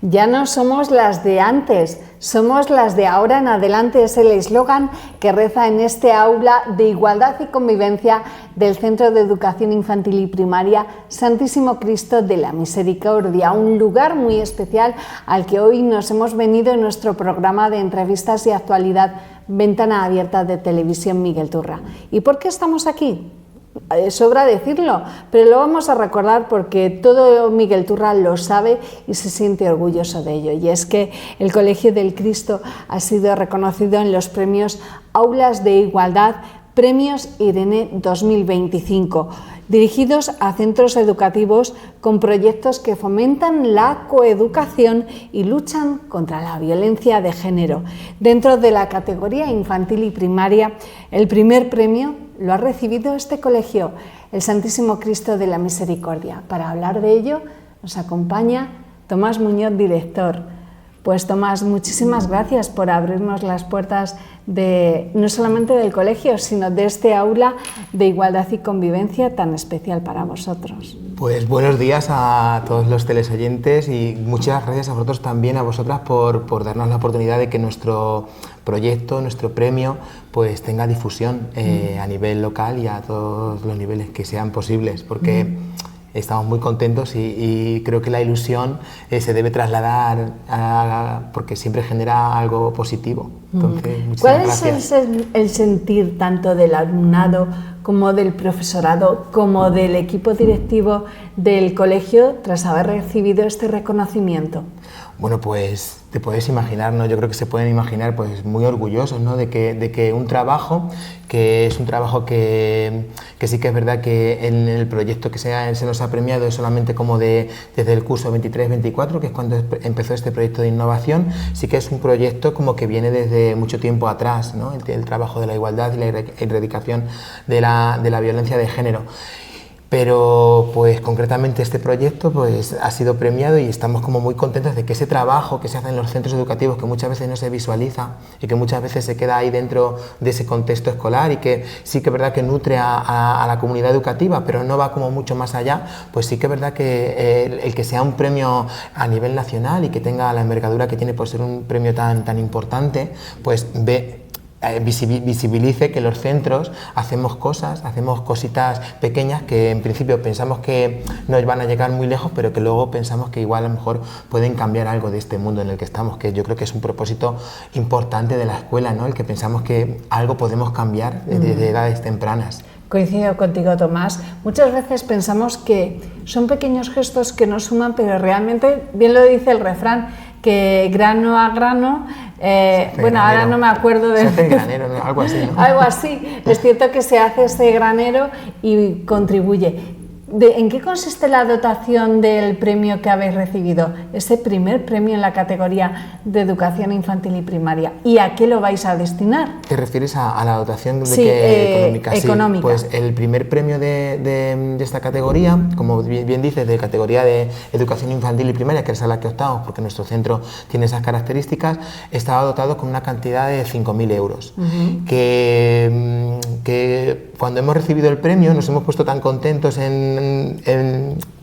Ya no somos las de antes, somos las de ahora en adelante, es el eslogan que reza en este aula de igualdad y convivencia del Centro de Educación Infantil y Primaria Santísimo Cristo de la Misericordia, un lugar muy especial al que hoy nos hemos venido en nuestro programa de entrevistas y actualidad Ventana Abierta de Televisión Miguel Turra. ¿Y por qué estamos aquí? Sobra decirlo, pero lo vamos a recordar porque todo Miguel Turra lo sabe y se siente orgulloso de ello. Y es que el Colegio del Cristo ha sido reconocido en los premios Aulas de Igualdad, Premios Irene 2025, dirigidos a centros educativos con proyectos que fomentan la coeducación y luchan contra la violencia de género. Dentro de la categoría infantil y primaria, el primer premio lo ha recibido este colegio, el Santísimo Cristo de la Misericordia. Para hablar de ello nos acompaña Tomás Muñoz, director. Pues Tomás, muchísimas gracias por abrirnos las puertas no solamente del colegio, sino de este aula de igualdad y convivencia tan especial para vosotros. Pues buenos días a todos los teleoyentes y muchas gracias a vosotros también, a vosotras, por darnos la oportunidad de que nuestro proyecto, nuestro premio, pues tenga difusión a nivel local y a todos los niveles que sean posibles, porque estamos muy contentos y creo que la ilusión se debe trasladar porque siempre genera algo positivo. Entonces, muchísimas gracias. ¿Cuál es el sentir tanto del alumnado como del profesorado, como del equipo directivo del colegio tras haber recibido este reconocimiento? Bueno, pues te puedes imaginar, ¿no? Yo creo que se pueden imaginar pues muy orgullosos, ¿no? de que un trabajo que es un trabajo que sí que es verdad que en el proyecto que se nos ha premiado es solamente como desde el curso 23-24, que es cuando empezó este proyecto de innovación. Sí que es un proyecto como que viene desde mucho tiempo atrás, ¿no? El trabajo de la igualdad y la erradicación de la violencia de género. Pero pues concretamente este proyecto pues ha sido premiado y estamos como muy contentos de que ese trabajo que se hace en los centros educativos, que muchas veces no se visualiza y que muchas veces se queda ahí dentro de ese contexto escolar y que sí que es verdad que nutre a la comunidad educativa, pero no va como mucho más allá, pues sí que es verdad que el que sea un premio a nivel nacional y que tenga la envergadura que tiene por ser un premio tan importante, pues visibilice que los centros hacemos cositas pequeñas que en principio pensamos que nos van a llegar muy lejos, pero que luego pensamos que igual a lo mejor pueden cambiar algo de este mundo en el que estamos, que yo creo que es un propósito importante de la escuela, ¿no? El que pensamos que algo podemos cambiar desde edades tempranas. Coincido contigo, Tomás. Muchas veces pensamos que son pequeños gestos que nos suman, pero realmente, bien lo dice el refrán, que grano a grano, bueno, granero. Ahora no me acuerdo de... Se hace granero, ¿no? Algo así, ¿no? Algo así. Es cierto que se hace ese granero y contribuye. ¿En qué consiste la dotación del premio que habéis recibido? Ese primer premio en la categoría de educación infantil y primaria. ¿Y a qué lo vais a destinar? ¿Te refieres a la dotación económica? Sí, pues el primer premio de esta categoría, como bien dices, de categoría de educación infantil y primaria, que es a la que optamos porque nuestro centro tiene esas características, estaba dotado con una cantidad de 5.000 euros. Que cuando hemos recibido el premio nos hemos puesto tan contentos en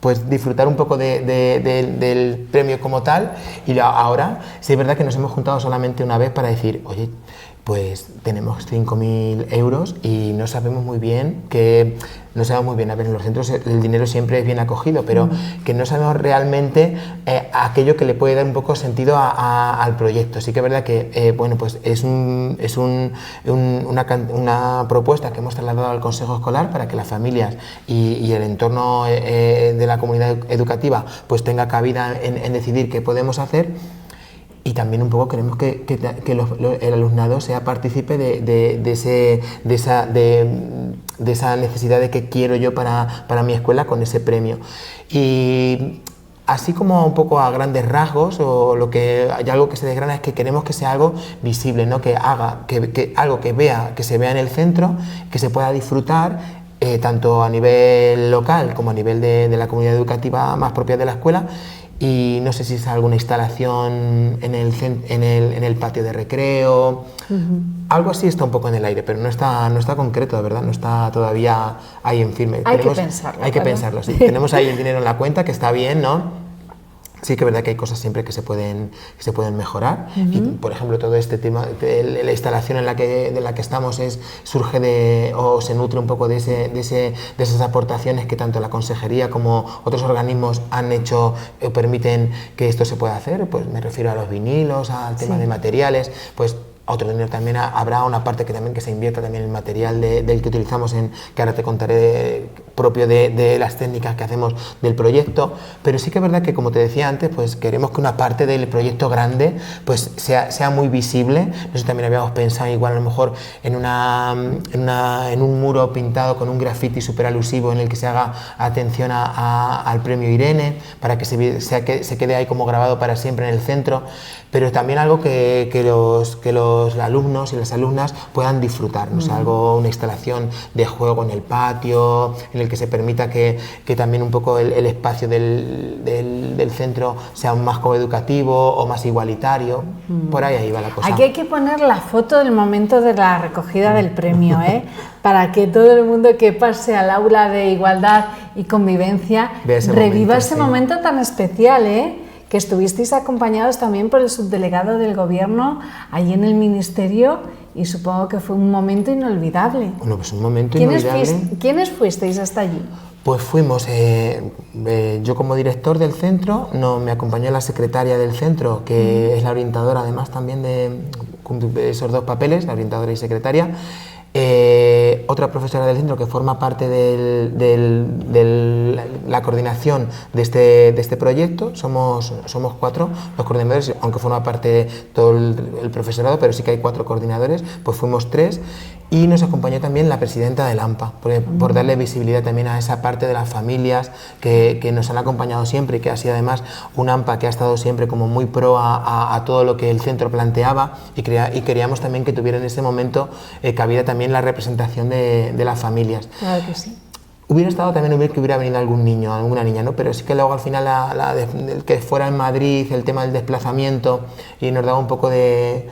pues disfrutar un poco del premio como tal, y ahora sí es verdad que nos hemos juntado solamente una vez para decir, oye, pues tenemos 5.000 euros y no sabemos muy bien, a ver, en los centros el dinero siempre es bien acogido, pero que no sabemos realmente aquello que le puede dar un poco sentido al proyecto. Sí que es verdad que, bueno, pues es una propuesta que hemos trasladado al Consejo Escolar para que las familias y el entorno de la comunidad educativa pues tenga cabida en decidir qué podemos hacer. Y también un poco queremos que el alumnado sea partícipe de esa necesidad de que quiero yo para mi escuela con ese premio. Y así como un poco a grandes rasgos, hay algo que se desgrana es que queremos que sea algo visible, ¿no? Que haga algo que se vea en el centro, que se pueda disfrutar, tanto a nivel local como a nivel de la comunidad educativa más propia de la escuela. Y no sé si es alguna instalación en el patio de recreo, algo así está un poco en el aire, pero no está concreto, de verdad, no está todavía ahí en firme. Hay que pensarlo. Hay que pensarlo, sí. Tenemos ahí el dinero en la cuenta, que está bien, ¿no? Sí que es verdad que hay cosas siempre que se pueden mejorar. Y, por ejemplo, todo este tema, la instalación en la que estamos surge o se nutre un poco de esas aportaciones que tanto la consejería como otros organismos han hecho o permiten que esto se pueda hacer. Pues me refiero a los vinilos, al tema de materiales, pues otro dinero también habrá una parte que se invierta también en el material del que utilizamos, que ahora te contaré, propio de las técnicas que hacemos del proyecto, pero sí que es verdad que, como te decía antes, pues queremos que una parte del proyecto grande pues sea muy visible. Nosotros también habíamos pensado igual a lo mejor en un muro pintado con un graffiti súper alusivo en el que se haga atención al premio Irene, para que se quede ahí como grabado para siempre en el centro, pero también algo que los alumnos y las alumnas puedan disfrutar, ¿no? O sea, una instalación de juego en el patio, en el que se permita que también un poco el espacio del centro sea más coeducativo o más igualitario. Por ahí va la cosa. Aquí hay que poner la foto del momento de la recogida del premio, para que todo el mundo que pase al aula de igualdad y convivencia reviva ese momento tan especial, que estuvisteis acompañados también por el subdelegado del Gobierno allí en el Ministerio, y supongo que fue un momento inolvidable. Bueno, pues un momento inolvidable. ¿Quiénes fuisteis hasta allí? Pues fuimos, yo como director del centro, me acompañó la secretaria del centro, que es la orientadora además también de esos dos papeles, la orientadora y secretaria. Otra profesora del centro que forma parte de la coordinación de este proyecto. Somos 4 los coordinadores, aunque forma parte todo el profesorado, pero sí que hay 4 coordinadores, pues fuimos 3. Y nos acompañó también la presidenta del AMPA, por darle visibilidad también a esa parte de las familias que nos han acompañado siempre, y que ha sido además un AMPA que ha estado siempre como muy pro a todo lo que el centro planteaba, y queríamos también que tuviera en ese momento cabida también la representación de las familias. Claro que sí. Hubiera estado también que hubiera venido algún niño, alguna niña, ¿no? Pero sí que luego al final el que fuera en Madrid, el tema del desplazamiento, y nos daba un poco y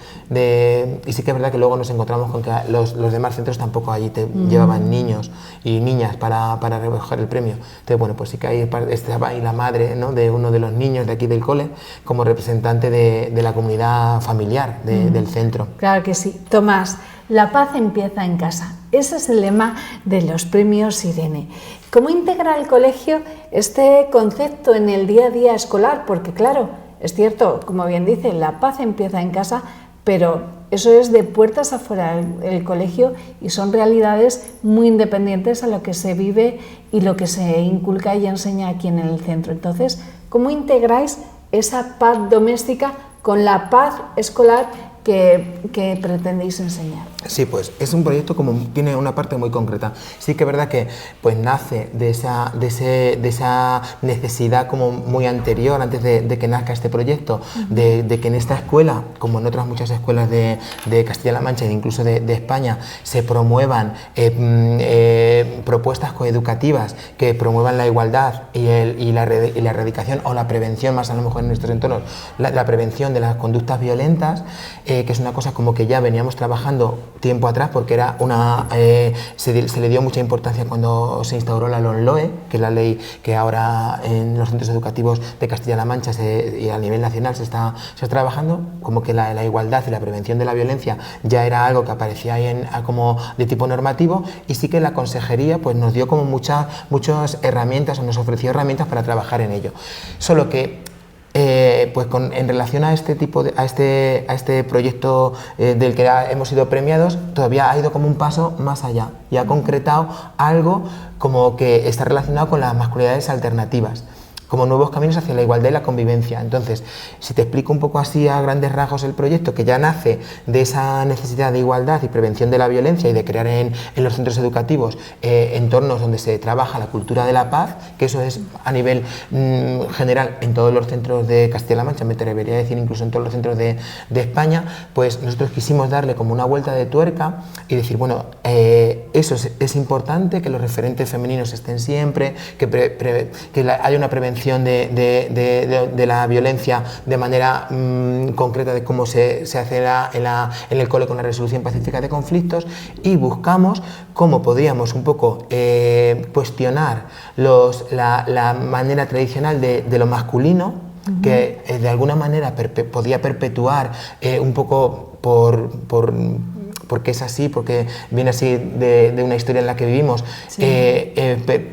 sí que es verdad que luego nos encontramos con que los demás centros tampoco allí llevaban niños y niñas para recoger el premio. Entonces, bueno, pues sí que ahí estaba ahí la madre, ¿no?, de uno de los niños de aquí del cole, como representante de la comunidad familiar del centro. Claro que sí. Tomás, la paz empieza en casa. Ese es el lema de los premios Irene. ¿Cómo integra el colegio este concepto en el día a día escolar? Porque claro, es cierto, como bien dice, la paz empieza en casa, pero eso es de puertas afuera el colegio, y son realidades muy independientes a lo que se vive y lo que se inculca y enseña aquí en el centro. Entonces, ¿cómo integráis esa paz doméstica con la paz escolar que pretendéis enseñar? Sí, pues es un proyecto como tiene una parte muy concreta. Sí que es verdad que pues nace de esa necesidad como muy anterior, antes de que nazca este proyecto, de que en esta escuela, como en otras muchas escuelas de Castilla-La Mancha e incluso de España, se promuevan propuestas coeducativas que promuevan la igualdad y la erradicación o la prevención, más a lo mejor en estos entornos, la prevención de las conductas violentas, que es una cosa como que ya veníamos trabajando tiempo atrás, porque era se le dio mucha importancia cuando se instauró la LOMLOE, que es la ley que ahora en los centros educativos de Castilla-La Mancha y a nivel nacional se está trabajando, como que la igualdad y la prevención de la violencia ya era algo que aparecía ahí como de tipo normativo, y sí que la consejería pues nos dio como muchas herramientas, o nos ofreció herramientas para trabajar en ello. Solo que pues en relación a este proyecto del que hemos sido premiados, todavía ha ido como un paso más allá y ha concretado algo como que está relacionado con las masculinidades alternativas, como nuevos caminos hacia la igualdad y la convivencia. Entonces, si te explico un poco así a grandes rasgos el proyecto, que ya nace de esa necesidad de igualdad y prevención de la violencia, y de crear en los centros educativos entornos donde se trabaja la cultura de la paz, que eso es a nivel general en todos los centros de Castilla-La Mancha, me atrevería a decir incluso en todos los centros de España, pues nosotros quisimos darle como una vuelta de tuerca y decir, bueno, eso es importante, que los referentes femeninos estén siempre, que haya una prevención de la violencia de manera concreta, de cómo se hace en el cole con la resolución pacífica de conflictos, y buscamos cómo podríamos un poco cuestionar la manera tradicional de lo masculino, que de alguna manera podía perpetuar un poco porque es así, porque viene así de una historia en la que vivimos,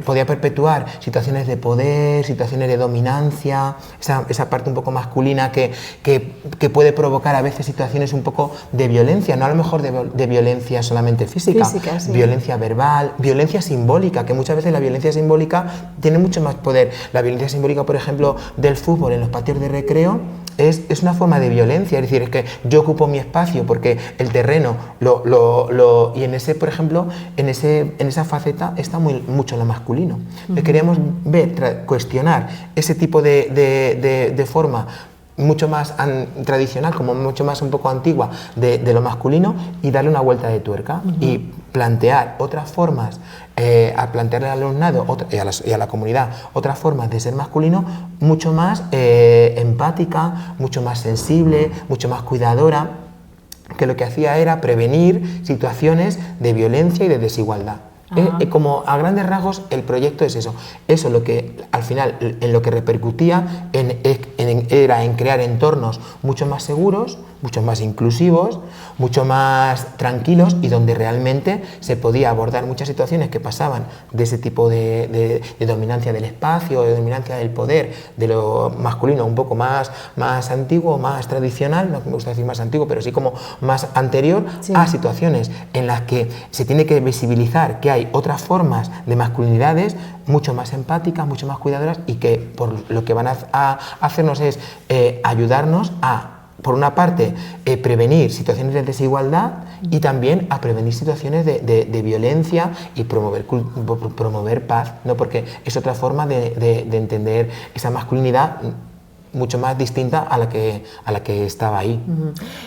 podía perpetuar situaciones de poder, situaciones de dominancia, esa parte un poco masculina que puede provocar a veces situaciones un poco de violencia, no a lo mejor de violencia solamente física, violencia verbal, violencia simbólica, que muchas veces la violencia simbólica tiene mucho más poder. La violencia simbólica, por ejemplo, del fútbol en los patios de recreo, es una forma de violencia, es decir, es que yo ocupo mi espacio porque el terreno y en ese, por ejemplo, en esa faceta está mucho lo masculino. Queríamos cuestionar ese tipo de forma mucho más tradicional, como mucho más un poco antigua de lo masculino, y darle una vuelta de tuerca y plantear otras formas, a plantearle al alumnado y a la comunidad otras formas de ser masculino mucho más empática, mucho más sensible, mucho más cuidadora, que lo que hacía era prevenir situaciones de violencia y de desigualdad. Como a grandes rasgos el proyecto es eso. Eso lo que al final en lo que repercutía era en crear entornos mucho más seguros, mucho más inclusivos, mucho más tranquilos, y donde realmente se podía abordar muchas situaciones que pasaban de ese tipo de dominancia del espacio, de dominancia del poder, de lo masculino un poco más antiguo, más tradicional, no me gusta decir más antiguo, pero sí como más anterior, a situaciones en las que se tiene que visibilizar que hay otras formas de masculinidades mucho más empáticas, mucho más cuidadoras, y que por lo que van a hacernos es ayudarnos a, por una parte, prevenir situaciones de desigualdad, y también a prevenir situaciones de violencia y promover paz, ¿no? Porque es otra forma de entender esa masculinidad mucho más distinta a la que estaba ahí.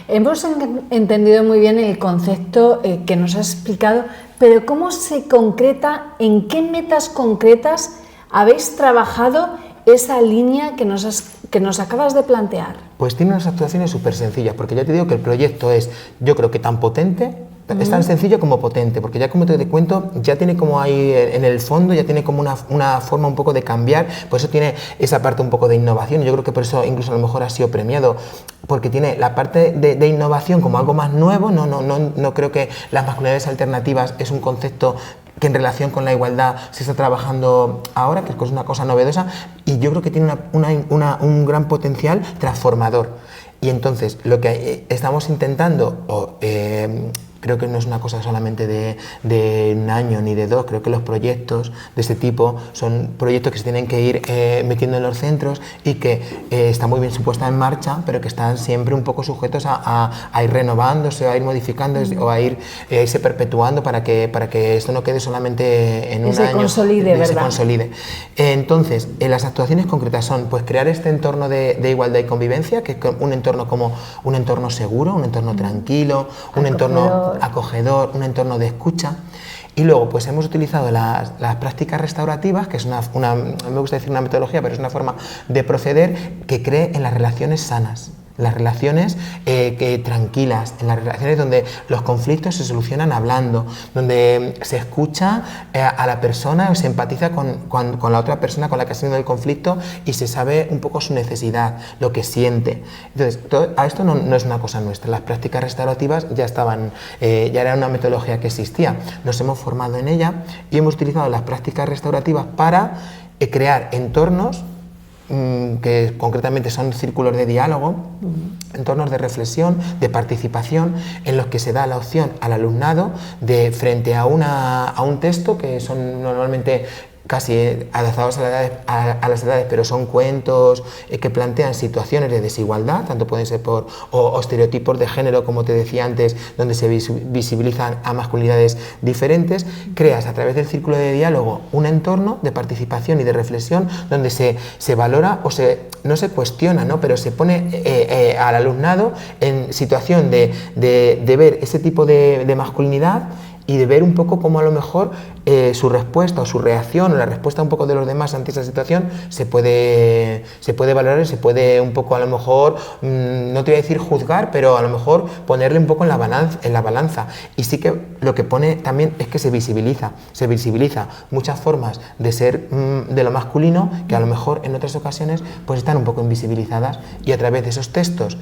Hemos entendido muy bien el concepto que nos has explicado, pero ¿cómo se concreta, en qué metas concretas habéis trabajado esa línea que nos acabas de plantear? Pues tiene unas actuaciones súper sencillas, porque ya te digo que el proyecto es, yo creo que tan potente, es tan sencillo como potente, porque ya, como te cuento, ya tiene como ahí en el fondo, ya tiene como una forma un poco de cambiar, por eso tiene esa parte un poco de innovación. Yo creo que por eso incluso a lo mejor ha sido premiado, porque tiene la parte de innovación como algo más nuevo. No creo que las masculinidades alternativas es un concepto que en relación con la igualdad se está trabajando ahora, que es una cosa novedosa, y yo creo que tiene un gran potencial transformador. Y entonces lo que estamos intentando, creo que no es una cosa solamente de un año ni de dos, creo que los proyectos de este tipo son proyectos que se tienen que ir metiendo en los centros, y que está muy bien su puesta en marcha, pero que están siempre un poco sujetos a ir renovándose, a ir modificando o a irse perpetuando para que esto no quede solamente en un año. Se consolide. Entonces, las actuaciones concretas son, pues, crear este entorno de igualdad y convivencia, que es un entorno como un entorno seguro, un entorno tranquilo, un entorno acogedor, un entorno de escucha. Y luego, pues, hemos utilizado las prácticas restaurativas, que es no me gusta decir una metodología, pero es una forma de proceder que cree en las relaciones sanas, las relaciones tranquilas, en las relaciones donde los conflictos se solucionan hablando, donde se escucha a la persona, o se empatiza con la otra persona con la que ha tenido el conflicto, y se sabe un poco su necesidad, lo que siente. Entonces, esto no es una cosa nuestra. Las prácticas restaurativas ya era una metodología que existía. Nos hemos formado en ella y hemos utilizado las prácticas restaurativas para crear entornos que concretamente son círculos de diálogo, entornos de reflexión, de participación, en los que se da la opción al alumnado de, frente a un texto, que son normalmente casi adaptados a las edades, pero son cuentos que plantean situaciones de desigualdad, tanto pueden ser o estereotipos de género, como te decía antes, donde se visibilizan a masculinidades diferentes. Creas a través del círculo de diálogo un entorno de participación y de reflexión donde se valora, no se cuestiona, ¿no?, pero se pone al alumnado en situación de ver ese tipo de masculinidad, y de ver un poco cómo a lo mejor su respuesta o su reacción o la respuesta un poco de los demás ante esa situación se puede valorar y se puede un poco a lo mejor, no te voy a decir juzgar, pero a lo mejor ponerle un poco en la balanza. Y sí que lo que pone también es que se visibiliza muchas formas de ser de lo masculino que a lo mejor en otras ocasiones pues están un poco invisibilizadas, y a través de esos textos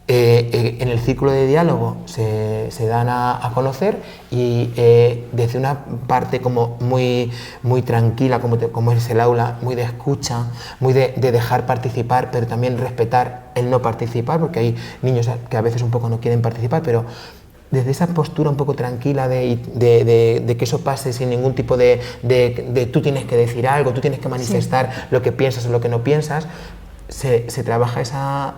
en el círculo de diálogo se dan a conocer, y desde una parte como muy tranquila, como es el aula, muy de escucha, muy de dejar participar, pero también respetar el no participar, porque hay niños que a veces un poco no quieren participar, pero desde esa postura un poco tranquila de que eso pase sin ningún tipo de tú tienes que decir algo, tú tienes que manifestar lo que piensas o lo que no piensas. Se trabaja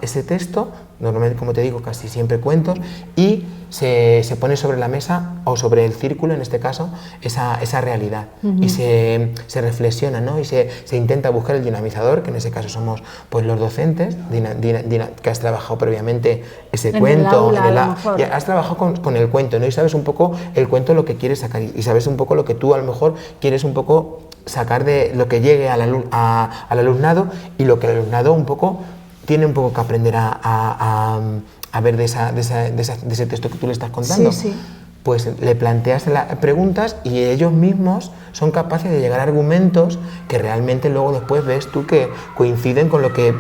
ese texto, normalmente, como te digo, casi siempre cuentos, y se pone sobre la mesa o sobre el círculo, en este caso, esa realidad. Y se reflexiona, ¿no? Y se intenta buscar el dinamizador, que en ese caso somos pues los docentes, que has trabajado previamente ese cuento, y has trabajado con el cuento, ¿no? Y sabes un poco el cuento lo que quieres sacar, y sabes un poco lo que tú a lo mejor quieres un poco sacar de lo que llegue al alumnado, y lo que el alumnado un poco tiene un poco que aprender a ver de ese texto que tú le estás contando. Sí. Pues le planteas preguntas y ellos mismos son capaces de llegar a argumentos que realmente luego después ves tú que coinciden con lo que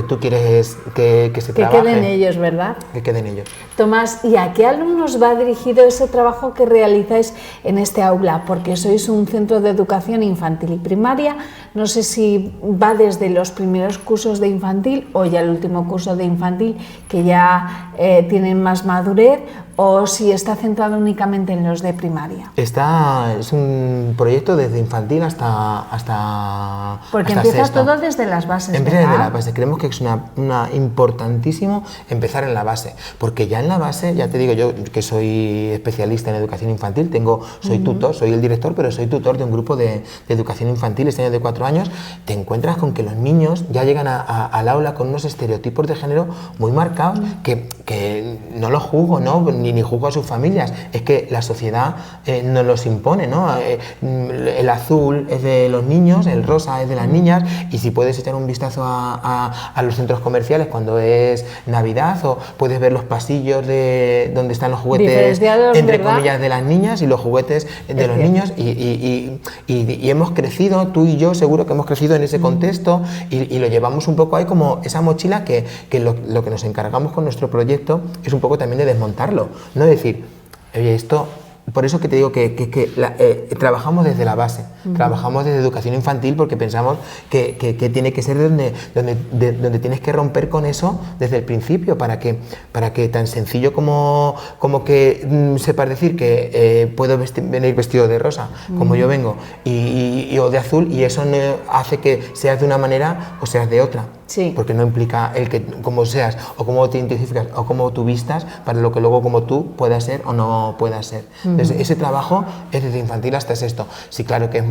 tú quieres que se trabaje. Que queden ellos, ¿verdad? Que queden ellos. Tomás, ¿y a qué alumnos va dirigido ese trabajo que realizáis en este aula? Porque sois un centro de educación infantil y primaria, no sé si va desde los primeros cursos de infantil o ya el último curso de infantil, que ya tienen más madurez, o si está centrado únicamente en los de primaria. Es un proyecto desde infantil hasta porque hasta empieza sexto. Todo desde las bases. Empieza ¿verdad? desde la base. Creemos que es una importantísimo empezar en la base, porque ya en la base, ya te digo yo que soy especialista en educación infantil, soy tutor, soy el director, pero soy tutor de un grupo de educación infantil, este año de 4 años, te encuentras con que los niños ya llegan al aula con unos estereotipos de género muy marcados, que no los juzgo, ¿no? Ni juzgo a sus familias, es que la sociedad nos los impone, ¿no? El azul es de los niños, el rosa es de las niñas, y si puedes echar un vistazo a los centros comerciales cuando es Navidad, o puedes ver los pasillos de donde están los juguetes, entre comillas, de las niñas y los juguetes de los niños, y hemos crecido, tú y yo seguro que hemos crecido en ese contexto, y lo llevamos un poco ahí como esa mochila que lo que nos encargamos con nuestro proyecto es un poco también de desmontarlo, no decir, oye, esto... Por eso que te digo que trabajamos desde la base, trabajamos desde educación infantil, porque pensamos que tiene que ser donde tienes que romper con eso desde el principio, para que tan sencillo como que sepas decir que puedo venir vestido de rosa, como yo vengo, o de azul, y eso no hace que seas de una manera o seas de otra. Sí. Porque no implica el que cómo seas o cómo te identificas o cómo tú vistas para lo que luego como tú puedas ser o no puedas ser. Entonces, ese trabajo es desde infantil hasta sexto. Sí, claro que es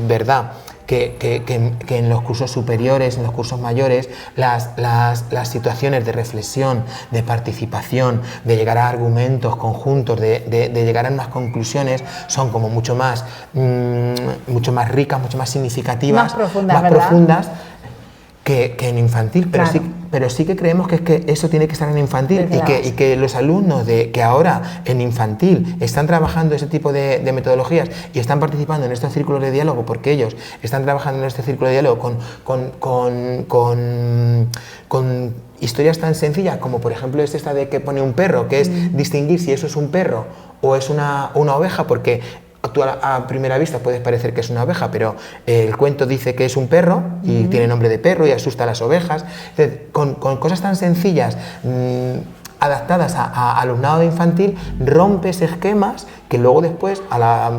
verdad que en los cursos superiores, en los cursos mayores, las situaciones de reflexión, de participación, de llegar a argumentos conjuntos, de llegar a unas conclusiones, son como mucho más ricas, mucho más significativas, más profundas que en infantil, pero, claro. pero sí que creemos que es que eso tiene que estar en infantil, y que los alumnos que ahora en infantil están trabajando ese tipo de metodologías y están participando en estos círculos de diálogo, porque ellos están trabajando en este círculo de diálogo con historias tan sencillas como, por ejemplo, es esta de que pone un perro, que es distinguir si eso es un perro o es una oveja, porque tú a primera vista puedes parecer que es una oveja, pero el cuento dice que es un perro y tiene nombre de perro y asusta a las ovejas. Entonces, con cosas tan sencillas adaptadas a alumnado de infantil, rompes esquemas que luego después,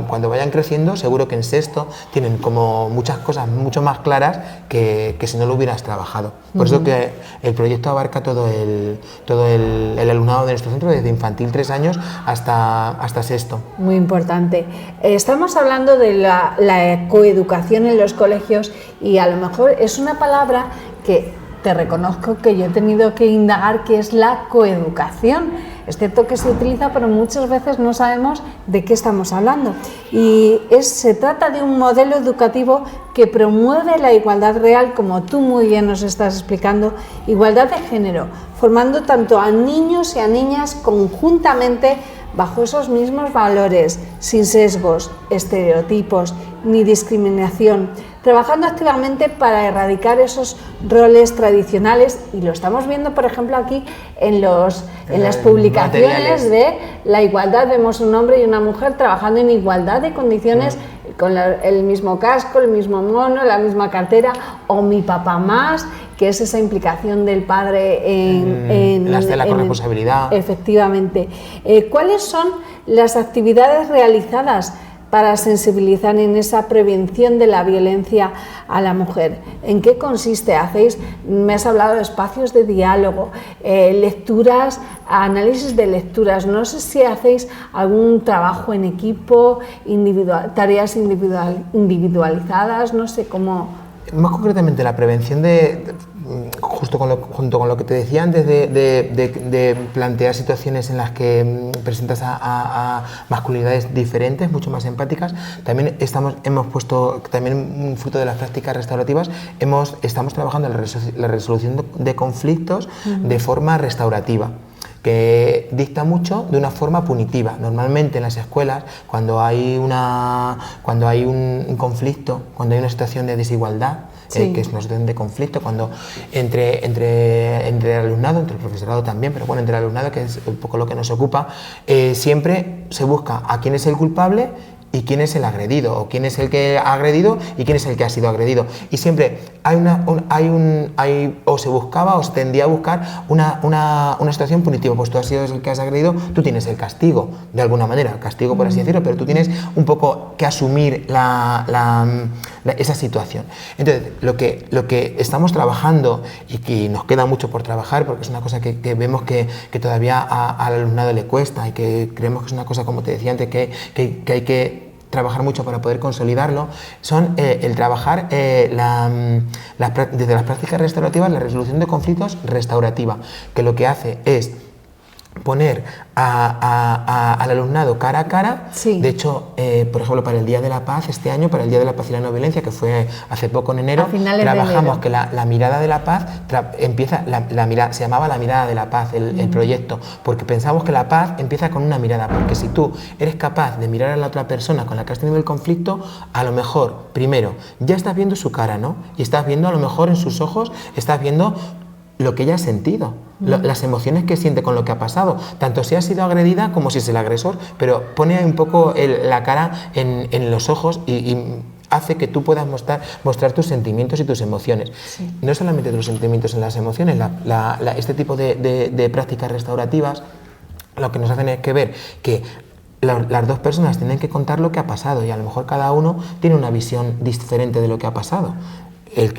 cuando vayan creciendo, seguro que en sexto tienen como muchas cosas mucho más claras que si no lo hubieras trabajado. Por eso que el proyecto abarca todo el alumnado de nuestro centro, desde infantil 3 años hasta sexto. Muy importante. Estamos hablando de la coeducación en los colegios, y a lo mejor es una palabra que te reconozco que yo he tenido que indagar, que es la coeducación. Es cierto que se utiliza, pero muchas veces no sabemos de qué estamos hablando. Y se trata de un modelo educativo que promueve la igualdad real, como tú muy bien nos estás explicando, igualdad de género, formando tanto a niños y a niñas conjuntamente bajo esos mismos valores, sin sesgos, estereotipos ni discriminación, trabajando activamente para erradicar esos roles tradicionales, y lo estamos viendo, por ejemplo, aquí en las publicaciones de la igualdad. Vemos un hombre y una mujer trabajando en igualdad de condiciones, con el mismo casco, el mismo mono, la misma cartera, o mi papá más, que es esa implicación del padre en la corresponsabilidad. Efectivamente. ¿Cuáles son las actividades realizadas para sensibilizar en esa prevención de la violencia a la mujer? ¿En qué consiste? Me has hablado de espacios de diálogo, lecturas, análisis de lecturas. No sé si hacéis algún trabajo en equipo, tareas individualizadas, no sé cómo. Más concretamente, la prevención junto con lo que te decía antes de plantear situaciones en las que presentas a masculinidades diferentes, mucho más empáticas, también hemos puesto, también fruto de las prácticas restaurativas, estamos trabajando en la resolución de conflictos de forma restaurativa, que dicta mucho de una forma punitiva. Normalmente en las escuelas, cuando hay un conflicto, cuando hay una situación de desigualdad, que es una situación de conflicto, cuando entre el alumnado, entre el profesorado también, pero bueno, entre el alumnado, que es un poco lo que nos ocupa, siempre se busca a quién es el culpable y quién es el agredido, o quién es el que ha agredido y quién es el que ha sido agredido. Y siempre o se buscaba o se tendía a buscar una situación punitiva. Pues tú has sido el que has agredido, tú tienes el castigo, de alguna manera, el castigo por así decirlo, pero tú tienes un poco que asumir esa situación. Entonces, lo que estamos trabajando, y que nos queda mucho por trabajar, porque es una cosa que vemos que todavía al alumnado le cuesta, y que creemos que es una cosa, como te decía antes, que hay que trabajar mucho para poder consolidarlo, son el trabajar desde las prácticas restaurativas, la resolución de conflictos restaurativa, que lo que hace es poner al alumnado cara a cara. Sí. De hecho, por ejemplo, para el Día de la Paz, este año, para el Día de la Paz y la No Violencia, que fue hace poco en enero, trabajamos que la mirada de la paz se llamaba la mirada de la paz, el proyecto, porque pensamos que la paz empieza con una mirada, porque si tú eres capaz de mirar a la otra persona con la que has tenido el conflicto, a lo mejor, primero, ya estás viendo su cara, ¿no? Y estás viendo, a lo mejor en sus ojos, estás viendo lo que ella ha sentido, las emociones que siente con lo que ha pasado, tanto si ha sido agredida como si es el agresor, pero pone un poco la cara en los ojos y hace que tú puedas mostrar tus sentimientos y tus emociones. Sí. No solamente tus sentimientos en las emociones, este tipo de prácticas restaurativas lo que nos hacen es que ver que las dos personas tienen que contar lo que ha pasado, y a lo mejor cada uno tiene una visión diferente de lo que ha pasado.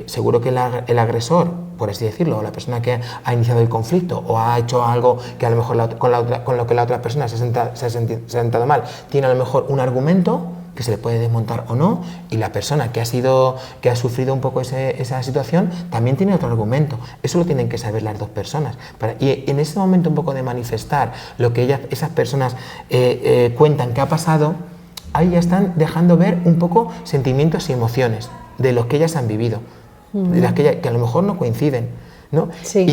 Seguro que el agresor, por así decirlo, o la persona que ha iniciado el conflicto o ha hecho algo que a lo mejor con lo que la otra persona se ha sentado mal, tiene a lo mejor un argumento que se le puede desmontar o no, y la persona que ha sufrido un poco esa situación también tiene otro argumento. Eso lo tienen que saber las dos personas. Y en ese momento un poco de manifestar lo que esas personas cuentan que ha pasado, ahí ya están dejando ver un poco sentimientos y emociones de los que ellas han vivido, de las que a lo mejor no coinciden, ¿no? Sí.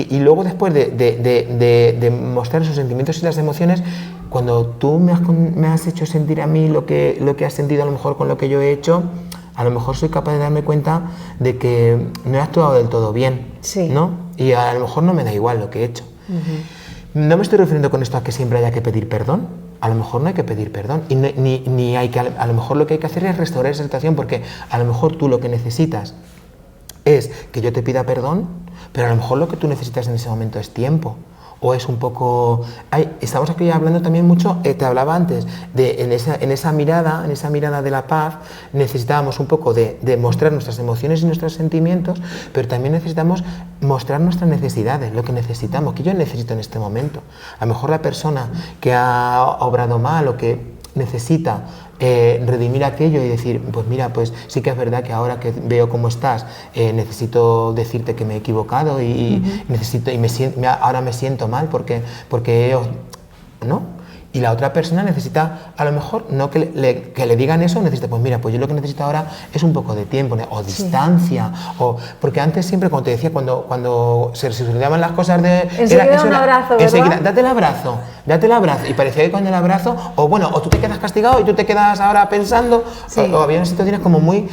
Y luego, después de mostrar esos sentimientos y las emociones, cuando tú me has hecho sentir a mí lo que has sentido a lo mejor con lo que yo he hecho, a lo mejor soy capaz de darme cuenta de que no he actuado del todo bien, sí, ¿no? Y a lo mejor no me da igual lo que he hecho. No me estoy refiriendo con esto a que siempre haya que pedir perdón. A lo mejor no hay que pedir perdón, y ni hay que, a lo mejor lo que hay que hacer es restaurar esa situación, porque a lo mejor tú lo que necesitas es que yo te pida perdón, pero a lo mejor lo que tú necesitas en ese momento es tiempo, o es un poco... estamos aquí hablando también mucho, te hablaba antes, en esa mirada de la paz, necesitábamos un poco de mostrar nuestras emociones y nuestros sentimientos, pero también necesitamos mostrar nuestras necesidades, lo que necesitamos, que yo necesito en este momento. A lo mejor la persona que ha obrado mal o que necesita redimir aquello y decir, pues mira, pues sí que es verdad que ahora que veo cómo estás, necesito decirte que me he equivocado y necesito ahora me siento mal porque ¿no? Y la otra persona necesita, a lo mejor, no que le digan eso, necesita, pues mira, pues yo lo que necesito ahora es un poco de tiempo, ¿no? O distancia, porque antes siempre, como te decía, cuando se solucionaban las cosas de... Enseguida un abrazo, ¿verdad? Enseguida, date el abrazo, y parecía que con el abrazo, o tú te quedas castigado y tú te quedas ahora pensando, o había unas situaciones como muy...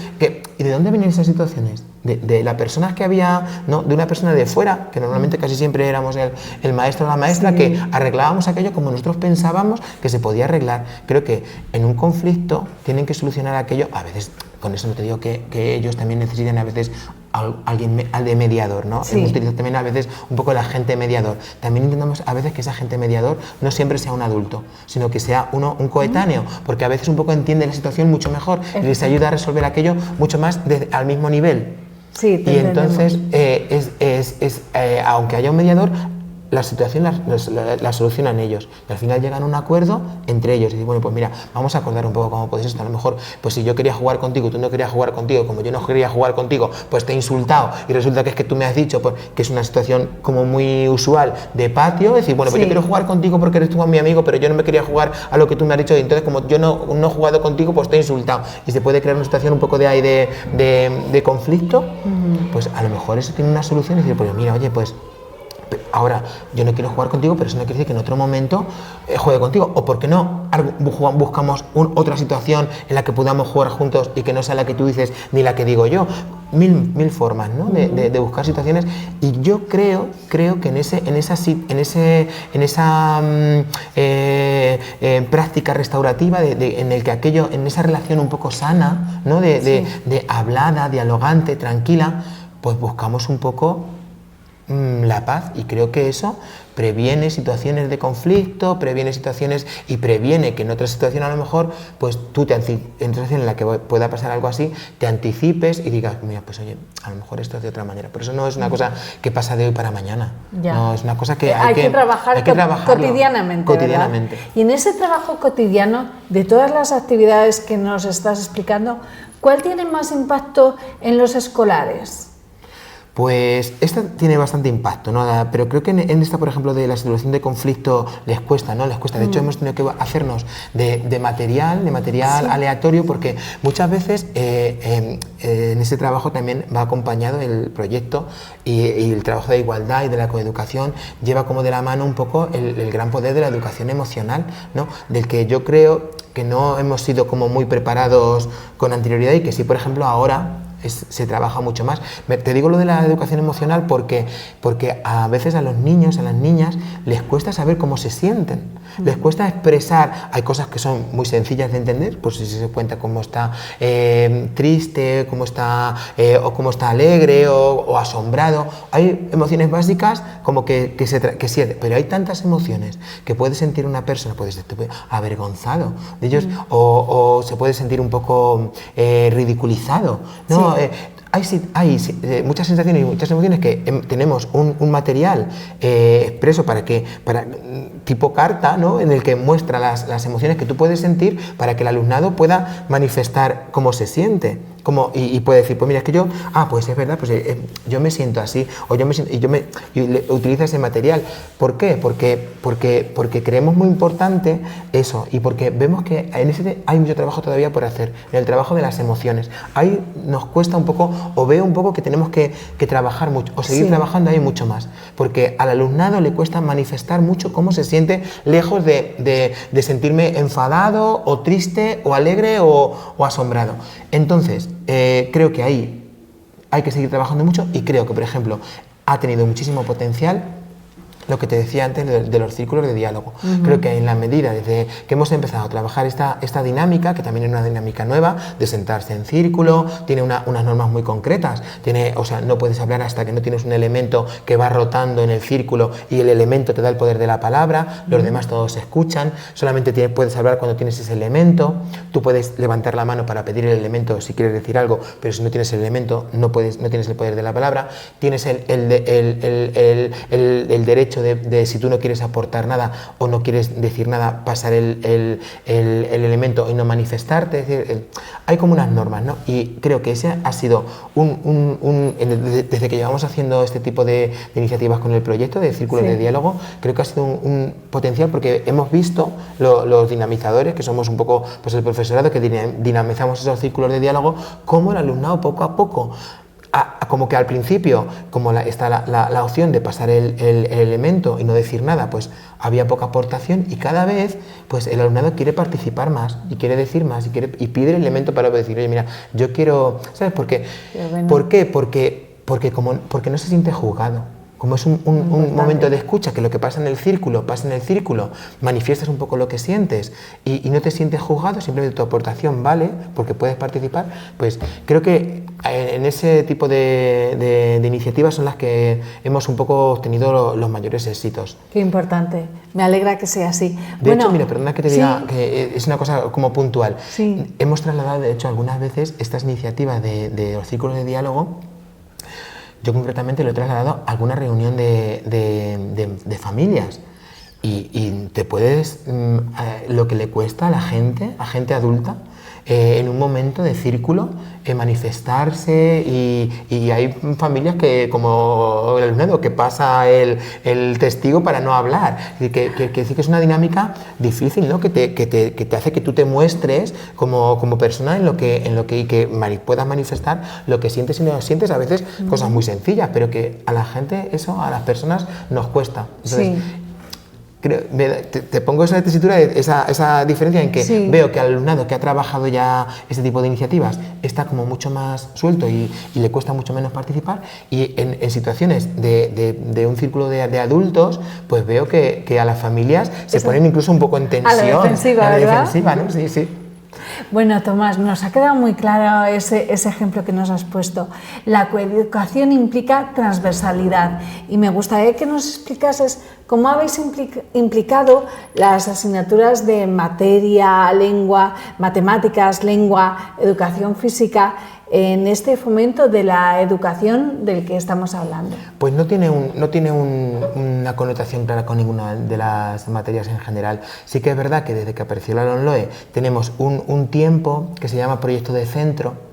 ¿Y de dónde vienen esas situaciones? De las personas que había, ¿no? De una persona de fuera, que normalmente casi siempre éramos el maestro o la maestra, que arreglábamos aquello como nosotros pensábamos que se podía arreglar. Creo que en un conflicto tienen que solucionar aquello, a veces, con eso no te digo que ellos también necesitan a veces alguien de mediador, ¿no? Hemos utilizado también a veces un poco el agente mediador. También intentamos a veces que ese agente mediador no siempre sea un adulto, sino que sea un coetáneo, porque a veces un poco entiende la situación mucho mejor y les ayuda a resolver aquello mucho más al mismo nivel. Sí, y entonces, aunque haya un mediador, la situación la solucionan ellos. Y al final llegan a un acuerdo entre ellos. Y dicen, bueno, pues mira, vamos a acordar un poco cómo podéis esto. A lo mejor, pues si yo quería jugar contigo, tú no querías jugar contigo, como yo no quería jugar contigo, pues te he insultado. Y resulta que es que tú me has dicho pues, que es una situación como muy usual de patio. Es decir, bueno, pues yo quiero jugar contigo porque eres tú mi amigo, pero yo no me quería jugar a lo que tú me has dicho. Y entonces, como yo no he jugado contigo, pues te he insultado. Y se puede crear una situación un poco de conflicto. Pues a lo mejor eso tiene una solución y decir, pues mira, oye, pues ahora yo no quiero jugar contigo, pero eso no quiere decir que en otro momento juegue contigo. O por qué no buscamos otra situación en la que podamos jugar juntos y que no sea la que tú dices ni la que digo yo. Mil formas, ¿no? de buscar situaciones. Y yo creo que en esa práctica restaurativa en el que aquello, en esa relación un poco sana, ¿no? de hablada, dialogante, tranquila, pues buscamos un poco la paz, y creo que eso previene situaciones de conflicto, previene situaciones y previene que en otra situación a lo mejor pues tú en otra situación en la que pueda pasar algo así te anticipes y digas, mira, pues oye, a lo mejor esto es de otra manera. Por eso no es una cosa que pasa de hoy para mañana. No, es una cosa que hay que trabajar cotidianamente. Y en ese trabajo cotidiano, de todas las actividades que nos estás explicando, ¿cuál tiene más impacto en los escolares? Pues esta tiene bastante impacto, ¿no? Pero creo que en esta, por ejemplo, de la situación de conflicto les cuesta, ¿no? Les cuesta. De hecho, hemos tenido que hacernos de material aleatorio, porque muchas veces en ese trabajo también va acompañado el proyecto y el trabajo de igualdad y de la coeducación lleva como de la mano un poco el gran poder de la educación emocional, ¿no? Del que yo creo que no hemos sido como muy preparados con anterioridad y que sí, por ejemplo, ahora se trabaja mucho más. Te digo lo de la educación emocional porque a veces a los niños, a las niñas, les cuesta saber cómo se sienten, les cuesta expresar. Hay cosas que son muy sencillas de entender, pues si se cuenta cómo está triste, cómo está alegre o asombrado. Hay emociones básicas como que siente, pero hay tantas emociones que puede sentir una persona, puede ser avergonzado de ellos, o se puede sentir un poco ridiculizado, ¿no? Hay muchas sensaciones y muchas emociones que tenemos un material expreso tipo carta, ¿no? En el que muestra las emociones que tú puedes sentir para que el alumnado pueda manifestar cómo se siente. Y puede decir, pues mira, es que yo, pues es verdad, pues yo me siento así, o yo me siento, y utiliza ese material. ¿Por qué? Porque creemos muy importante eso, y porque vemos que hay mucho trabajo todavía por hacer, en el trabajo de las emociones. Ahí nos cuesta un poco, o veo un poco que tenemos que trabajar mucho, o seguir trabajando ahí mucho más, porque al alumnado le cuesta manifestar mucho cómo se siente, lejos de sentirme enfadado, o triste, o alegre, o asombrado. Entonces, creo que ahí hay que seguir trabajando mucho, y creo que, por ejemplo, ha tenido muchísimo potencial lo que te decía antes de los círculos de diálogo. Creo que en la medida desde que hemos empezado a trabajar esta dinámica, que también es una dinámica nueva, de sentarse en círculo, tiene unas normas muy concretas, no puedes hablar hasta que no tienes un elemento que va rotando en el círculo y el elemento te da el poder de la palabra, los demás todos escuchan, solamente puedes hablar cuando tienes ese elemento, tú puedes levantar la mano para pedir el elemento si quieres decir algo, pero si no tienes el elemento no tienes el poder de la palabra, tienes el derecho hecho de si tú no quieres aportar nada o no quieres decir nada, pasar el elemento y no manifestarte. Es decir, hay como unas normas, ¿no? Y creo que ese ha sido desde que llevamos haciendo este tipo de iniciativas con el proyecto de círculos de diálogo, creo que ha sido un potencial, porque hemos visto los dinamizadores, que somos un poco pues el profesorado que dinamizamos esos círculos de diálogo, cómo el alumnado poco a poco, como que al principio, como está la opción de pasar el elemento y no decir nada, pues había poca aportación, y cada vez pues el alumnado quiere participar más y quiere decir más y pide el elemento para decir, oye, mira, yo quiero, ¿sabes por qué? Bueno. ¿Por qué? Porque no se siente juzgado. Como es un momento de escucha, que lo que pasa en el círculo, manifiestas un poco lo que sientes y no te sientes juzgado, simplemente tu aportación vale, porque puedes participar, pues creo que en ese tipo de iniciativas son las que hemos un poco obtenido los mayores éxitos. Qué importante, me alegra que sea así. De hecho, mira, perdona que te diga, que es una cosa como puntual. Sí. Hemos trasladado, de hecho, algunas veces estas iniciativas de los círculos de diálogo. Yo concretamente lo he trasladado a alguna reunión de familias y te puedes, lo que le cuesta a la gente, a gente adulta, en un momento de círculo, manifestarse, y hay familias que, como el alumnado, que pasa el testigo para no hablar, que sí que es una dinámica difícil, ¿no? que te hace que tú te muestres como persona en lo que puedas manifestar lo que sientes y no sientes, a veces cosas muy sencillas, pero que a la gente, a las personas nos cuesta. Entonces, te pongo esa tesitura, esa diferencia en que veo que al alumnado que ha trabajado ya este tipo de iniciativas está como mucho más suelto y le cuesta mucho menos participar, y en situaciones de un círculo de adultos, pues veo que a las familias se ponen incluso un poco en tensión. A la defensiva, ¿verdad? Defensiva, ¿no? Sí, sí. Bueno, Tomás, nos ha quedado muy claro ese ejemplo que nos has puesto. La coeducación implica transversalidad, y me gustaría que nos explicases cómo habéis implicado las asignaturas de materia, lengua, matemáticas, lengua, educación física en este fomento de la educación del que estamos hablando. Pues no tiene una connotación clara con ninguna de las materias en general. Sí que es verdad que desde que apareció la LOMLOE tenemos un tiempo que se llama proyecto de centro,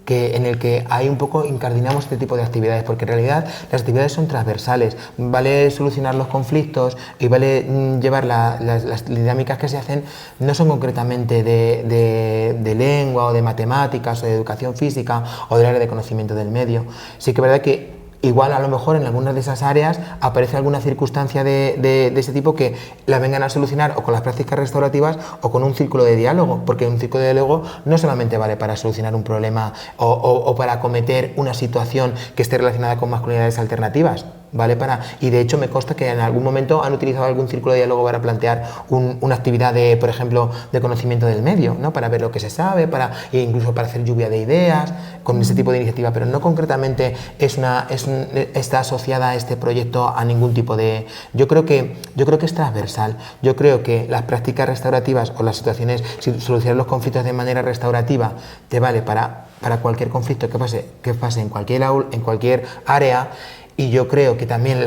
en el que ahí un poco incardinamos este tipo de actividades, porque en realidad las actividades son transversales. Vale solucionar los conflictos y vale llevar las dinámicas que se hacen, no son concretamente de lengua o de matemáticas o de educación física o del área de conocimiento del medio. Sí que es verdad que igual a lo mejor en algunas de esas áreas aparece alguna circunstancia de ese tipo que la vengan a solucionar o con las prácticas restaurativas o con un círculo de diálogo, porque un círculo de diálogo no solamente vale para solucionar un problema o para acometer una situación que esté relacionada con masculinidades alternativas, ¿vale? Y de hecho me consta que en algún momento han utilizado algún círculo de diálogo para plantear una actividad por ejemplo, de conocimiento del medio, ¿no? Para ver lo que se sabe, e incluso para hacer lluvia de ideas con ese tipo de iniciativa, pero no concretamente está asociada a este proyecto a ningún tipo de... Yo creo que es transversal. Yo creo que las prácticas restaurativas o las situaciones, solucionar los conflictos de manera restaurativa, te vale para cualquier conflicto que pase en cualquier área. Y yo creo que también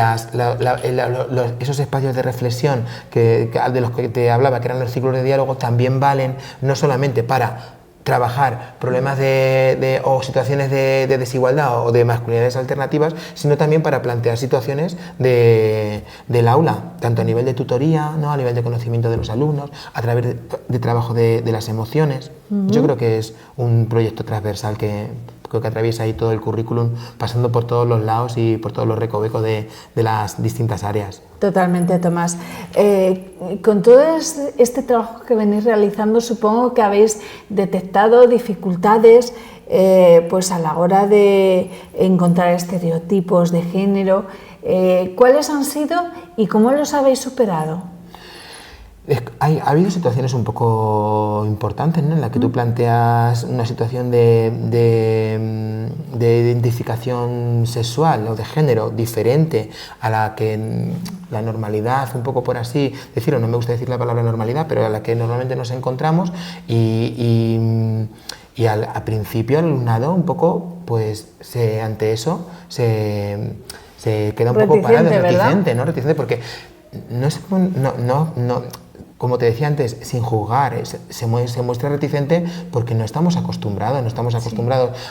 esos espacios de reflexión de los que te hablaba, que eran los ciclos de diálogo, también valen no solamente para trabajar problemas o situaciones de desigualdad o de masculinidades alternativas, sino también para plantear situaciones del aula, tanto a nivel de tutoría, ¿no? A nivel de conocimiento de los alumnos, a través de trabajo de las emociones. Yo creo que es un proyecto transversal que atraviesa ahí todo el currículum, pasando por todos los lados y por todos los recovecos de las distintas áreas. Totalmente, Tomás. Con todo este trabajo que venís realizando, supongo que habéis detectado dificultades pues a la hora de encontrar estereotipos de género. ¿Cuáles han sido y cómo los habéis superado? Ha habido situaciones un poco importantes, ¿no? En las que tú planteas una situación de identificación sexual o de género diferente a la que la normalidad, un poco por así decirlo, no me gusta decir la palabra normalidad, pero a la que normalmente nos encontramos, y al principio el alumnado un poco, pues ante eso se se queda un poco parado, ¿verdad? ¿no? Reticente, porque como te decía antes, sin juzgar, se muestra reticente porque no estamos acostumbrados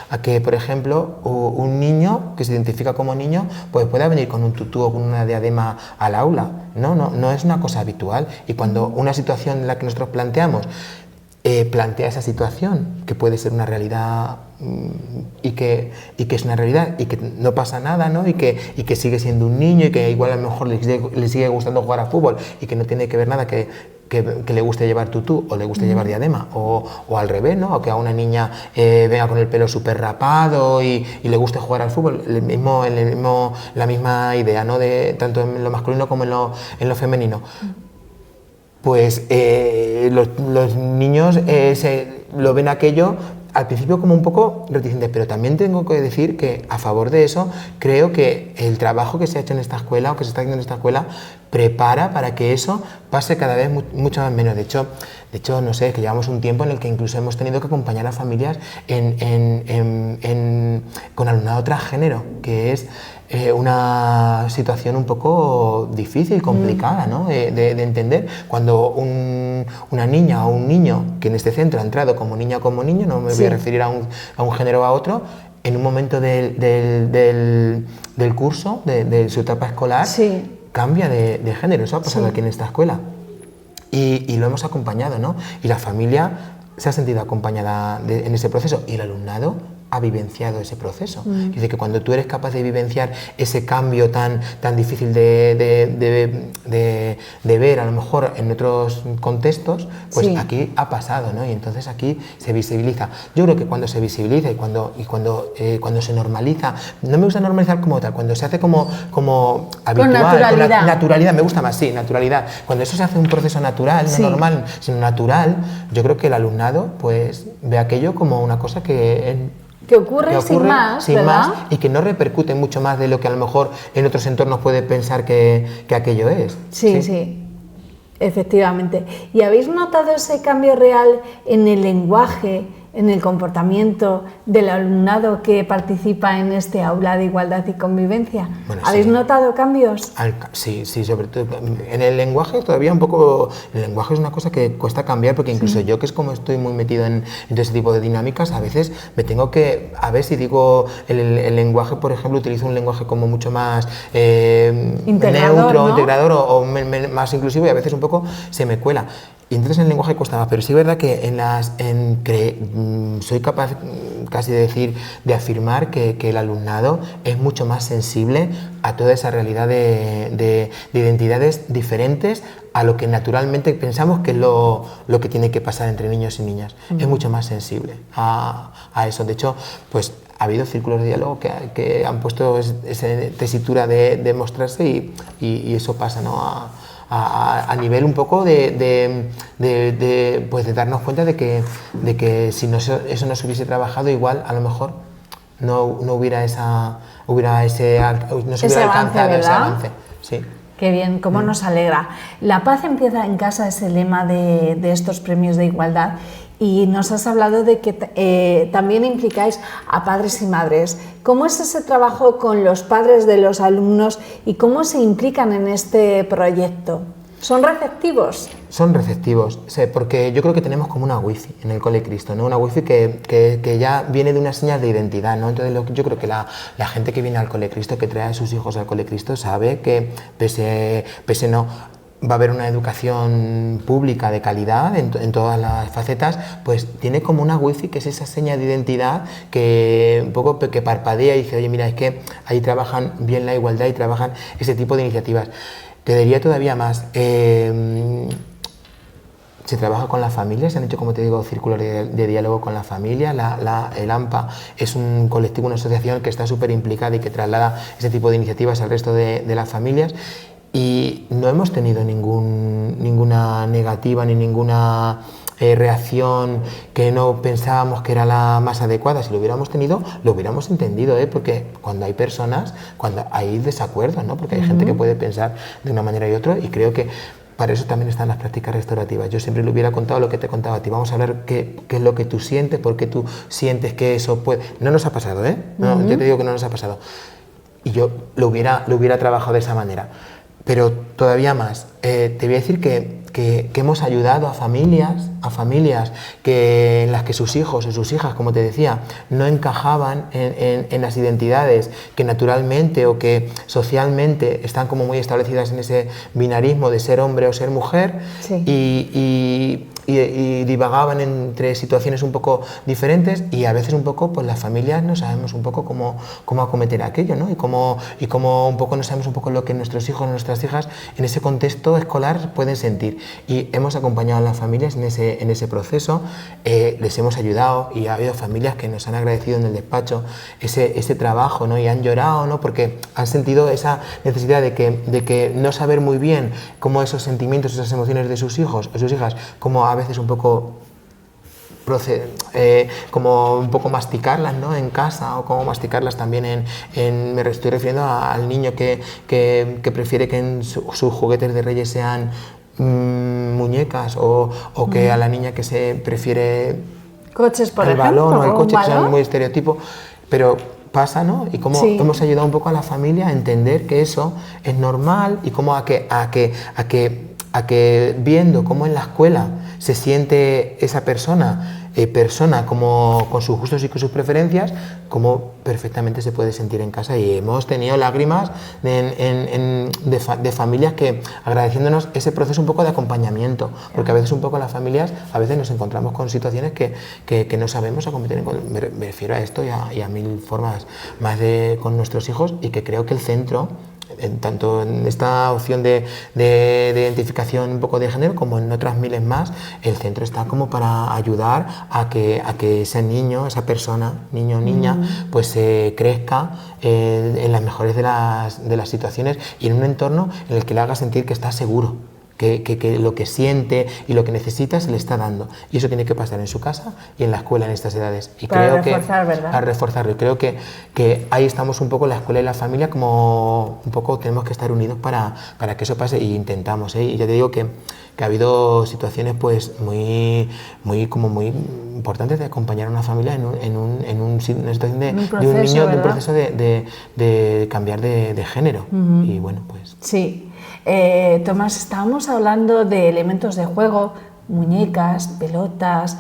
a que, por ejemplo, un niño que se identifica como niño, pues pueda venir con un tutú o con una diadema al aula. No es una cosa habitual. Y cuando una situación en la que nosotros planteamos plantea esa situación, que puede ser una realidad y que es una realidad y que no pasa nada, ¿no? y que sigue siendo un niño y que igual a lo mejor le sigue gustando jugar a fútbol y que no tiene que ver nada que le guste llevar tutú o le guste llevar diadema o al revés, ¿no? O que a una niña venga con el pelo súper rapado y le guste jugar al fútbol, la misma idea, ¿no? Tanto en lo masculino como en lo femenino. Pues los niños lo ven aquello al principio como un poco reticentes, pero también tengo que decir que a favor de eso creo que el trabajo que se ha hecho en esta escuela o que se está haciendo en esta escuela prepara para que eso pase cada vez mucho más menos. De hecho, no sé, que llevamos un tiempo en el que incluso hemos tenido que acompañar a familias con alumnado transgénero, que es una situación un poco difícil, complicada, ¿no? de entender. Cuando una niña o un niño que en este centro ha entrado como niña o como niño, no me voy a referir a un género o a otro, en un momento del curso, de su etapa escolar, cambia de género. Eso ha pasado aquí en esta escuela y lo hemos acompañado, ¿no? Y la familia se ha sentido acompañada en ese proceso y el alumnado ha vivenciado ese proceso. Dice que cuando tú eres capaz de vivenciar ese cambio tan difícil de ver a lo mejor en otros contextos, pues aquí ha pasado, ¿no? Y entonces aquí se visibiliza. Yo creo que cuando se visibiliza y cuando se normaliza, no me gusta normalizar como tal, cuando se hace como habitual, con naturalidad, me gusta más, naturalidad. Cuando eso se hace un proceso natural, no normal, sino natural, yo creo que el alumnado pues ve aquello como una cosa que ocurre sin más, y que no repercute mucho más de lo que a lo mejor en otros entornos puede pensar que aquello es. Sí, efectivamente. ¿Y habéis notado ese cambio real en el lenguaje, en el comportamiento del alumnado que participa en este aula de igualdad y convivencia? Bueno, ¿habéis notado cambios? Sí, sobre todo en el lenguaje todavía un poco. El lenguaje es una cosa que cuesta cambiar porque incluso yo, que es como estoy muy metido en todo ese tipo de dinámicas, a veces me tengo que, a ver si digo el lenguaje, por ejemplo, utilizo un lenguaje como mucho más neutro, ¿no? Integrador o más inclusivo, y a veces un poco se me cuela. Y entonces en el lenguaje cuesta más, pero sí es verdad que soy capaz casi de afirmar que el alumnado es mucho más sensible a toda esa realidad de identidades diferentes a lo que naturalmente pensamos que es lo que tiene que pasar entre niños y niñas. Es mucho más sensible a eso. De hecho, pues ha habido círculos de diálogo que han puesto esa tesitura de mostrarse y eso pasa, ¿no? A nivel un poco de darnos cuenta de que si eso no se hubiese trabajado, igual a lo mejor no hubiera ese alcanzado ese avance. Sí. Qué bien, cómo nos alegra. La paz empieza en casa es el lema de estos premios de igualdad. Y nos has hablado de que también implicáis a padres y madres. ¿Cómo es ese trabajo con los padres de los alumnos y cómo se implican en este proyecto? ¿Son receptivos? Son receptivos, porque yo creo que tenemos como una wifi en el Cole Cristo, ¿no? Una wifi que ya viene de unas señas de identidad, ¿no? Entonces yo creo que la gente que viene al Cole Cristo, que trae a sus hijos al Cole Cristo, sabe que pese no va a haber una educación pública de calidad en todas las facetas, pues tiene como una wifi que es esa seña de identidad que un poco que parpadea y dice, oye, mira, es que ahí trabajan bien la igualdad y trabajan ese tipo de iniciativas. Te diría todavía más, se trabaja con las familias, se han hecho, como te digo, círculos de diálogo con la familia. El AMPA es un colectivo, una asociación que está súper implicada y que traslada ese tipo de iniciativas al resto de las familias. Y no hemos tenido ninguna negativa ni ninguna reacción que no pensábamos que era la más adecuada. Si lo hubiéramos tenido, lo hubiéramos entendido, porque cuando hay personas, cuando hay desacuerdos, ¿no? Porque hay gente que puede pensar de una manera y otra, y creo que para eso también están las prácticas restaurativas. Yo siempre le hubiera contado lo que te contaba a ti. Vamos a ver qué es lo que tú sientes, por qué tú sientes que eso puede. No nos ha pasado, No, yo te digo que no nos ha pasado. y yo lo hubiera trabajado de esa manera. Pero todavía más, te voy a decir que hemos ayudado a familias en las que sus hijos o sus hijas, como te decía, no encajaban en las identidades que naturalmente o que socialmente están como muy establecidas en ese binarismo de ser hombre o ser mujer, sí. y divagaban entre situaciones un poco diferentes, y a veces un poco pues las familias no sabemos un poco cómo acometer aquello, ¿no? y cómo un poco no sabemos un poco lo que nuestros hijos o nuestras hijas en ese contexto escolar pueden sentir, y hemos acompañado a las familias en ese proceso, les hemos ayudado, y ha habido familias que nos han agradecido en el despacho ese trabajo, ¿no? Y han llorado, ¿no? Porque han sentido esa necesidad de que no saber muy bien cómo esos sentimientos, esas emociones de sus hijos o sus hijas, como a veces un poco como un poco masticarlas, ¿no? En casa, o como masticarlas también me estoy refiriendo al niño que prefiere que en sus juguetes de Reyes sean muñecas, o que a la niña que se prefiere coches, por el ejemplo, balón o el coche, que balón. son muy estereotipo, pero pasa, ¿no? Y cómo sí. hemos ayudado un poco a la familia a entender que eso es normal, y cómo a que viendo cómo en la escuela se siente esa persona como con sus gustos y con sus preferencias, cómo perfectamente se puede sentir en casa. Y hemos tenido lágrimas de familias que agradeciéndonos ese proceso un poco de acompañamiento, porque a veces un poco las familias, a veces nos encontramos con situaciones que no sabemos acometer. Me refiero a esto y a mil formas más con nuestros hijos, y que creo que el centro, tanto en esta opción de identificación un poco de género como en otras miles más, el centro está como para ayudar a que ese niño, esa persona, niño o niña, pues crezca en las mejores de las situaciones, y en un entorno en el que le haga sentir que está seguro, que lo que siente y lo que necesita se le está dando, y eso tiene que pasar en su casa y en la escuela en estas edades, y para reforzar, ¿verdad? Para reforzarlo. Y creo que ahí estamos un poco la escuela y la familia, como un poco tenemos que estar unidos para que eso pase, y intentamos, y ya te digo que ha habido situaciones pues muy importantes de acompañar a una familia en una situación de un niño, de un proceso de cambiar de género. Y bueno, pues sí. Tomás, estábamos hablando de elementos de juego, muñecas, pelotas,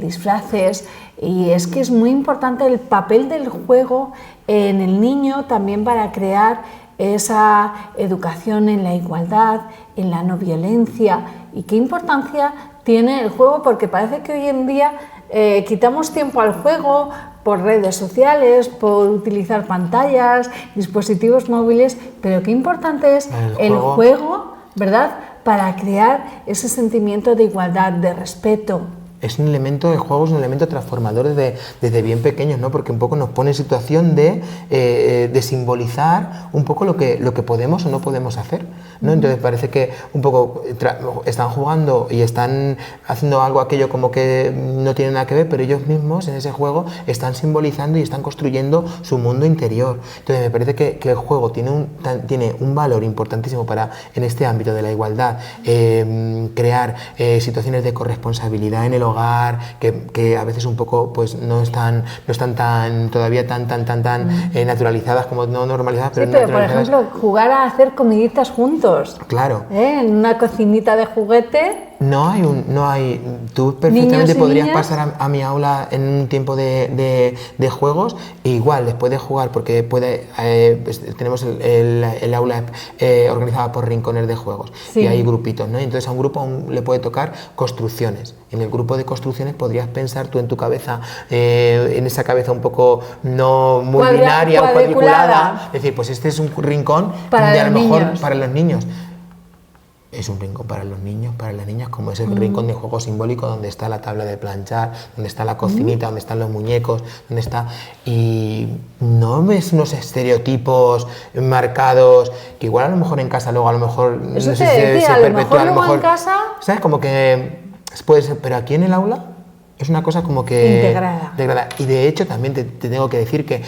disfraces, y es que es muy importante el papel del juego en el niño también para crear esa educación en la igualdad, en la no violencia. Y qué importancia tiene el juego, porque parece que hoy en día quitamos tiempo al juego por redes sociales, por utilizar pantallas, dispositivos móviles, pero qué importante es el juego, ¿verdad?, para crear ese sentimiento de igualdad, de respeto. Es un elemento, el juego es un elemento transformador desde bien pequeños, ¿no? Porque un poco nos pone en situación de simbolizar un poco lo que podemos o no podemos hacer, ¿no? Entonces parece que un poco están jugando y están haciendo algo aquello como que no tiene nada que ver, pero ellos mismos en ese juego están simbolizando y están construyendo su mundo interior. Entonces me parece que el juego tiene un valor importantísimo en este ámbito de la igualdad, crear situaciones de corresponsabilidad en el hogar, que a veces un poco pues no están todavía tan naturalizadas, como no normalizadas, pero por ejemplo, jugar a hacer comiditas juntos. Claro. En una cocinita de juguete. Tú perfectamente podrías pasar a mi aula en un tiempo de juegos, e igual después de jugar, porque tenemos el aula organizada por rincones de juegos, sí. Y hay grupitos, ¿no? Entonces a un grupo le puede tocar construcciones. En el grupo de construcciones podrías pensar tú en tu cabeza, en esa cabeza un poco no muy binaria o cuadriculada, es decir, pues este es un rincón para a lo mejor niños. Para los niños. Es un rincón para los niños, para las niñas, como es el rincón de juego simbólico, donde está la tabla de planchar, donde está la cocinita, donde están los muñecos, donde está... Y no ves unos estereotipos marcados, que igual a lo mejor en casa luego a lo mejor... Eso no se perpetúa, a lo mejor en casa... ¿Sabes? Como que puede ser, pero aquí en el aula es una cosa como que... integrada. Y de hecho también te tengo que decir que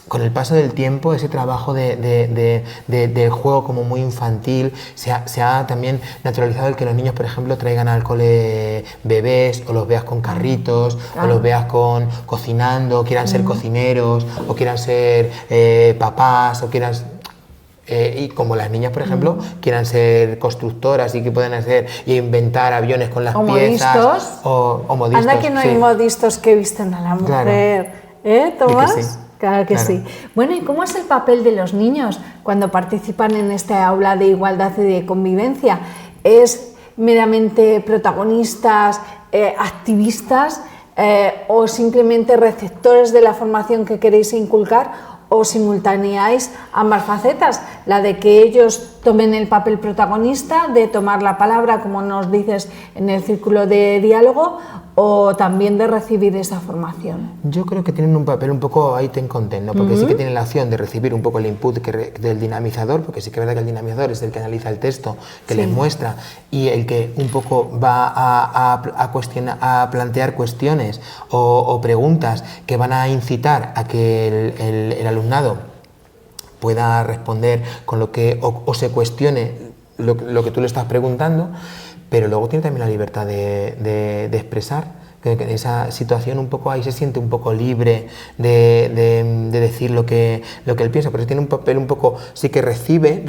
con el paso del tiempo, ese trabajo del juego como muy infantil, se ha también naturalizado el que los niños, por ejemplo, traigan al cole bebés, o los veas con carritos, o los veas cocinando, o quieran ser cocineros, o quieran ser papás, o quieran... y como las niñas, por ejemplo, quieran ser constructoras y que puedan hacer y inventar aviones con las piezas. Modistos. O modistos. Anda que no hay modistos que visten a la mujer. Claro. Tomás? Que sí. Claro que sí. Bueno, ¿y cómo es el papel de los niños cuando participan en esta aula de igualdad y de convivencia? ¿Es meramente protagonistas, activistas o simplemente receptores de la formación que queréis inculcar? ¿O simultaneáis ambas facetas, la de que ellos tomen el papel protagonista, de tomar la palabra, como nos dices, en el círculo de diálogo, o también de recibir esa formación? Yo creo que tienen un papel un poco ahí ten con ten, ¿no? Porque sí que tienen la opción de recibir un poco el input del dinamizador, porque sí que es verdad que el dinamizador es el que analiza el texto, que les muestra, y el que un poco va a plantear cuestiones o preguntas que van a incitar a que el alumnado pueda responder con lo que o se cuestione lo que tú le estás preguntando, pero luego tiene también la libertad de expresar, que en esa situación un poco ahí se siente un poco libre de decir lo que él piensa, pero tiene un papel un poco, sí que recibe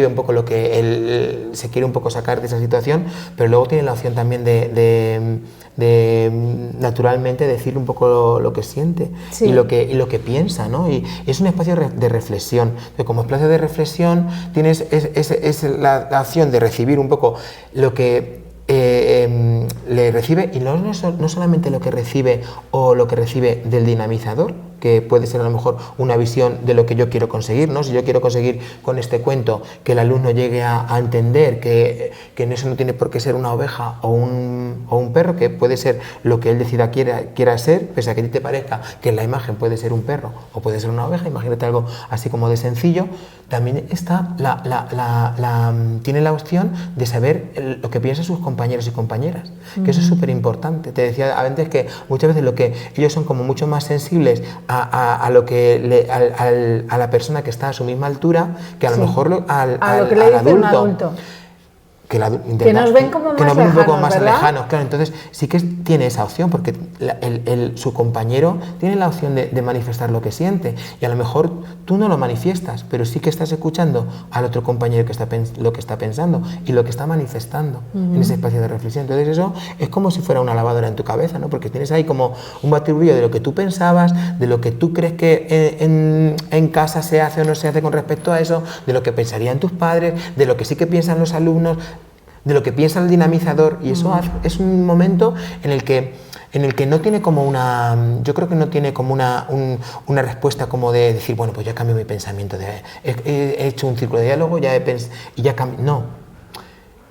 un poco lo que él se quiere un poco sacar de esa situación, pero luego tiene la opción también de naturalmente decir un poco lo que siente y lo que piensa, ¿no? Y es un espacio de reflexión. Pero como espacio de reflexión tienes es la opción de recibir un poco lo que le recibe, y no solamente lo que recibe o lo que recibe del dinamizador, que puede ser a lo mejor una visión de lo que yo quiero conseguir, ¿no? Si yo quiero conseguir con este cuento que el alumno llegue a entender que eso no tiene por qué ser una oveja o un perro, que puede ser lo que él decida quiera ser, pese a que a ti te parezca que en la imagen puede ser un perro o puede ser una oveja, imagínate algo así como de sencillo, también está tiene la opción de saber lo que piensan sus compañeros y compañeras, que eso es súper importante. Te decía antes que muchas veces lo que ellos son como mucho más sensibles a lo que a la persona que está a su misma altura que a lo mejor al adulto. Que nos ven como más un poco más ¿verdad? lejanos, claro. Entonces sí que tiene esa opción, porque su compañero tiene la opción de manifestar lo que siente, y a lo mejor tú no lo manifiestas, pero sí que estás escuchando al otro compañero lo que está pensando y lo que está manifestando en ese espacio de reflexión. Entonces eso es como si fuera una lavadora en tu cabeza, ¿no? Porque tienes ahí como un batiburrillo de lo que tú pensabas, de lo que tú crees que en casa se hace o no se hace con respecto a eso, de lo que pensarían tus padres, de lo que sí que piensan los alumnos, de lo que piensa el dinamizador, y eso es un momento en el que no tiene como yo creo que no tiene como una respuesta como de decir, bueno, pues ya cambio mi pensamiento, he hecho un círculo de diálogo, y ya cambio.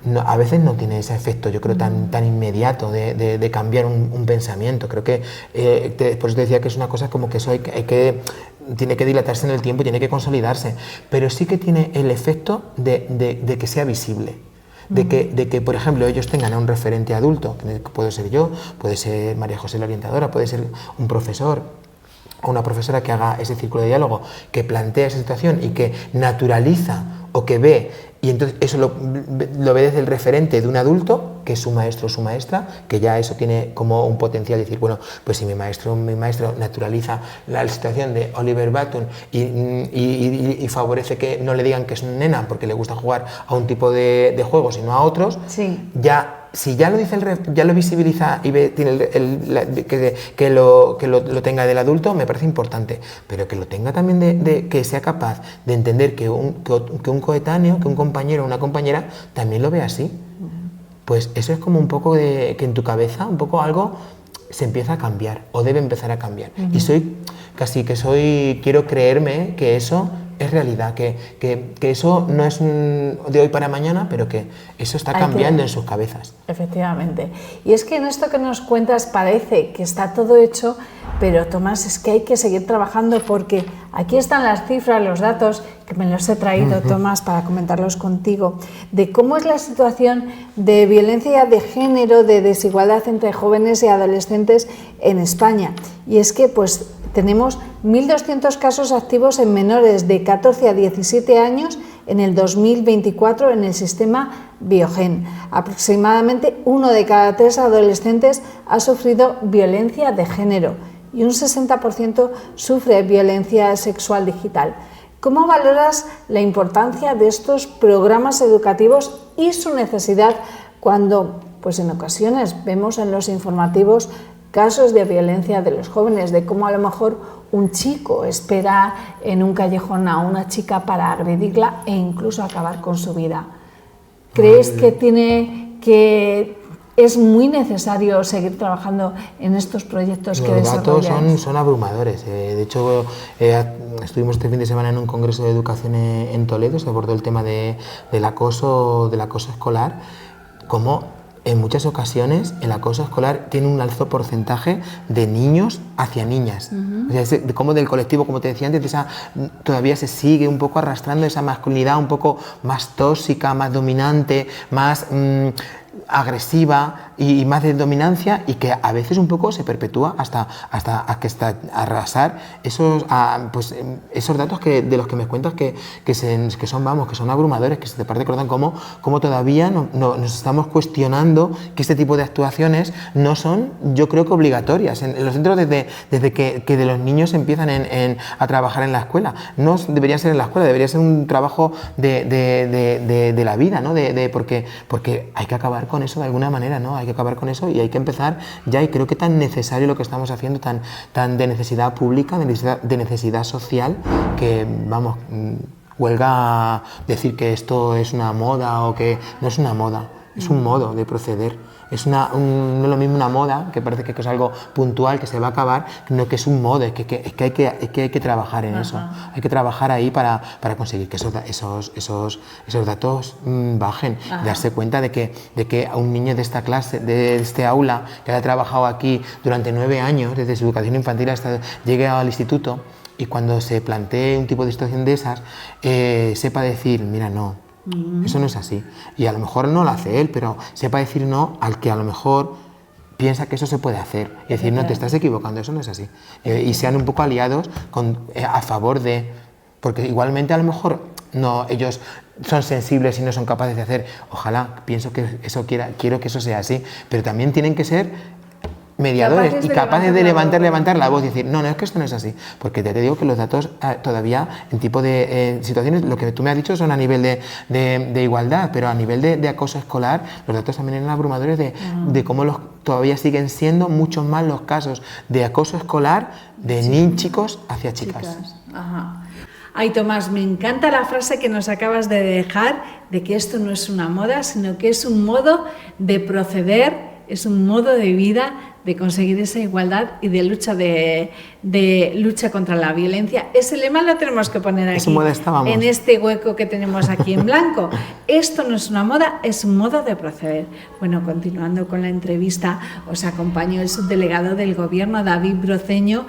No, a veces no tiene ese efecto, yo creo, tan inmediato de cambiar un pensamiento. Creo que, por eso te decía que es una cosa como que eso tiene que dilatarse en el tiempo y tiene que consolidarse, pero sí que tiene el efecto de que sea visible. De que, por ejemplo, ellos tengan a un referente adulto, que puede ser yo, puede ser María José la orientadora, puede ser un profesor o una profesora que haga ese círculo de diálogo, que plantea esa situación y que naturaliza o que ve, y entonces eso lo ve desde el referente de un adulto, que es su maestro o su maestra, que ya eso tiene como un potencial de decir, bueno, pues si mi maestro naturaliza la situación de Oliver Button y favorece que no le digan que es un nena porque le gusta jugar a un tipo de juego, sino a otros, si ya lo dice ya lo visibiliza y tiene que lo tenga del adulto, me parece importante, pero que lo tenga también de que sea capaz de entender que un coetáneo, que un compañero o una compañera también lo ve así. Pues eso es como un poco que en tu cabeza, un poco algo se empieza a cambiar o debe empezar a cambiar. Y quiero creerme que eso es realidad, que eso no es de hoy para mañana, pero que eso está cambiando en sus cabezas. Efectivamente. Y es que en esto que nos cuentas parece que está todo hecho, pero Tomás, es que hay que seguir trabajando, porque aquí están las cifras, los datos, que me los he traído, Tomás, para comentarlos contigo, de cómo es la situación de violencia de género, de desigualdad entre jóvenes y adolescentes en España. Y es que, pues, tenemos 1.200 casos activos en menores de 14 a 17 años en el 2024 en el sistema Biogen. Aproximadamente 1 de cada 3 adolescentes ha sufrido violencia de género y un 60% sufre violencia sexual digital. ¿Cómo valoras la importancia de estos programas educativos y su necesidad cuando, pues en ocasiones, vemos en los informativos casos de violencia de los jóvenes, de cómo a lo mejor un chico espera en un callejón a una chica para agredirla e incluso acabar con su vida? ¿Crees que es muy necesario seguir trabajando en estos proyectos que desarrolláis? Los datos son abrumadores. De hecho, estuvimos este fin de semana en un congreso de educación en Toledo, se abordó el tema del acoso escolar, como en muchas ocasiones el acoso escolar tiene un alto porcentaje de niños hacia niñas. O sea, como del colectivo, como te decía antes, todavía se sigue un poco arrastrando esa masculinidad un poco más tóxica, más dominante, más agresiva y más de dominancia, y que a veces un poco se perpetúa hasta arrasar esos datos de los que me cuentas que son abrumadores, que se te parte el corazón, como todavía nos estamos cuestionando que este tipo de actuaciones no son, yo creo que obligatorias en los centros desde que de los niños empiezan a trabajar en la escuela. No debería ser en la escuela, debería ser un trabajo de la vida, ¿no? Porque hay que acabar con eso de alguna manera, ¿no? Hay que acabar con eso y hay que empezar ya, y creo que tan necesario lo que estamos haciendo, tan de necesidad pública, de necesidad social, que vamos, huelga decir que esto es una moda, o que no es una moda, es un modo de proceder. No es lo mismo una moda, que parece que es algo puntual, que se va a acabar, sino que es un modo, es que hay que trabajar en eso. Hay que trabajar ahí para conseguir que esos datos bajen. Darse cuenta de que a un niño de esta clase, de este aula, que ha trabajado aquí durante 9 años, desde su educación infantil hasta llegue al instituto, y cuando se plantee un tipo de situación de esas, sepa decir, mira, no. Eso no es así, y a lo mejor no lo hace él, pero sepa decir no al que a lo mejor piensa que eso se puede hacer, y decir, no, te estás equivocando, eso no es así, y sean un poco aliados a favor de, porque igualmente a lo mejor no, ellos son sensibles y no son capaces de hacer, ojalá, pienso que eso quiero que eso sea así, pero también tienen que ser mediadores y capaces de levantar la voz y decir, no, es que esto no es así, porque te digo que los datos todavía en tipo de situaciones, lo que tú me has dicho son a nivel de igualdad, pero a nivel de acoso escolar los datos también eran abrumadores de cómo todavía siguen siendo muchos más los casos de acoso escolar de chicos hacia chicas. Ay, Tomás, me encanta la frase que nos acabas de dejar, de que esto no es una moda, sino que es un modo de proceder, es un modo de vida, de conseguir esa igualdad y de lucha contra la violencia. Ese lema lo tenemos que poner aquí, en este hueco que tenemos aquí en blanco. Esto no es una moda, es un modo de proceder. Bueno, continuando con la entrevista, os acompañó el subdelegado del Gobierno, David Broceño.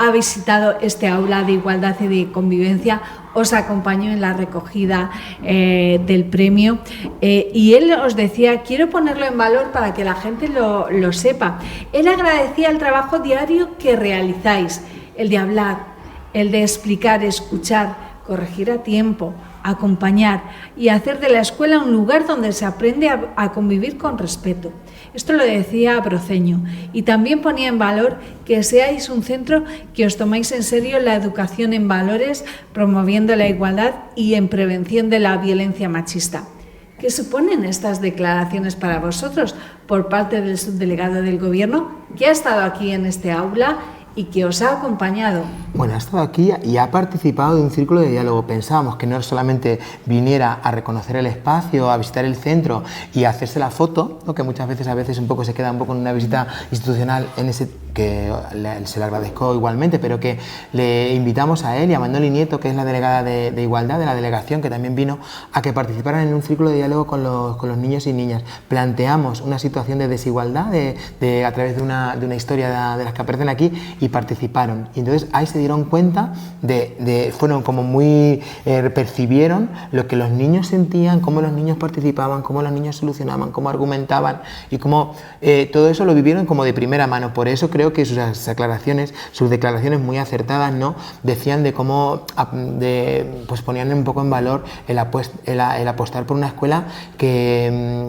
Ha visitado este aula de igualdad y de convivencia, os acompañó en la recogida del premio, y él os decía, quiero ponerlo en valor para que la gente lo sepa. Él agradecía el trabajo diario que realizáis, el de hablar, el de explicar, escuchar, corregir a tiempo, acompañar y hacer de la escuela un lugar donde se aprende a convivir con respeto. Esto lo decía Broceño, y también ponía en valor que seáis un centro que os tomáis en serio la educación en valores, promoviendo la igualdad y en prevención de la violencia machista. ¿Qué suponen estas declaraciones para vosotros por parte del subdelegado del Gobierno, que ha estado aquí en este aula y que os ha acompañado? Bueno, ha estado aquí y ha participado de un círculo de diálogo. Pensábamos que no solamente viniera a reconocer el espacio, a visitar el centro y a hacerse la foto, ¿no? Que muchas veces un poco se queda un poco en una visita institucional, en ese que se le agradezco igualmente, pero que le invitamos a él y a Manoli Nieto, que es la delegada de Igualdad de la delegación, que también vino a que participaran en un círculo de diálogo con los niños y niñas. Planteamos una situación de desigualdad a través de una historia de las que aparecen aquí, y participaron. Y entonces ahí se dieron cuenta fueron como muy percibieron lo que los niños sentían, cómo los niños participaban, cómo los niños solucionaban, cómo argumentaban, y cómo todo eso lo vivieron como de primera mano. Por eso creo creo que sus aclaraciones, sus declaraciones muy acertadas, ¿no? Decían de cómo pues ponían un poco en valor el apostar por una escuela que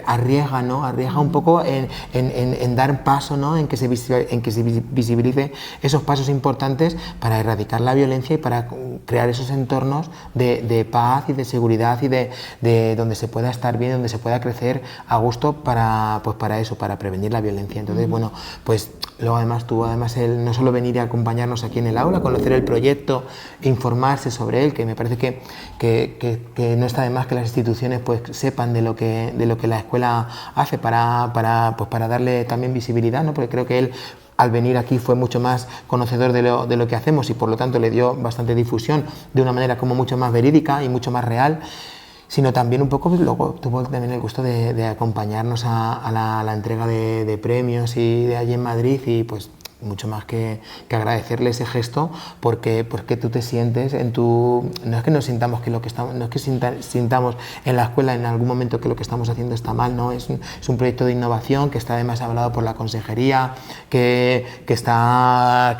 arriesga, ¿no? Arriesga un poco en dar paso, ¿no? En que se visibilice esos pasos importantes para erradicar la violencia y para crear esos entornos de paz y de seguridad y de donde se pueda estar bien, donde se pueda crecer a gusto para eso, para prevenir la violencia. Entonces, bueno, pues luego además tuvo el no solo venir a acompañarnos aquí en el aula, conocer el proyecto, informarse sobre él, que me parece que no está de más que las instituciones pues sepan de lo que la escuela hace para darle también visibilidad, ¿no? Porque creo que él, al venir aquí, fue mucho más conocedor de lo que hacemos y por lo tanto le dio bastante difusión de una manera como mucho más verídica y mucho más real, sino también un poco, pues, luego tuvo también el gusto de acompañarnos a la entrega de premios y de allí en Madrid, y pues mucho más que agradecerle ese gesto, porque tú te sientes no es que nos sintamos que no es que sintamos en la escuela en algún momento que lo que estamos haciendo está mal, no, es un proyecto de innovación que está además avalado por la consejería, que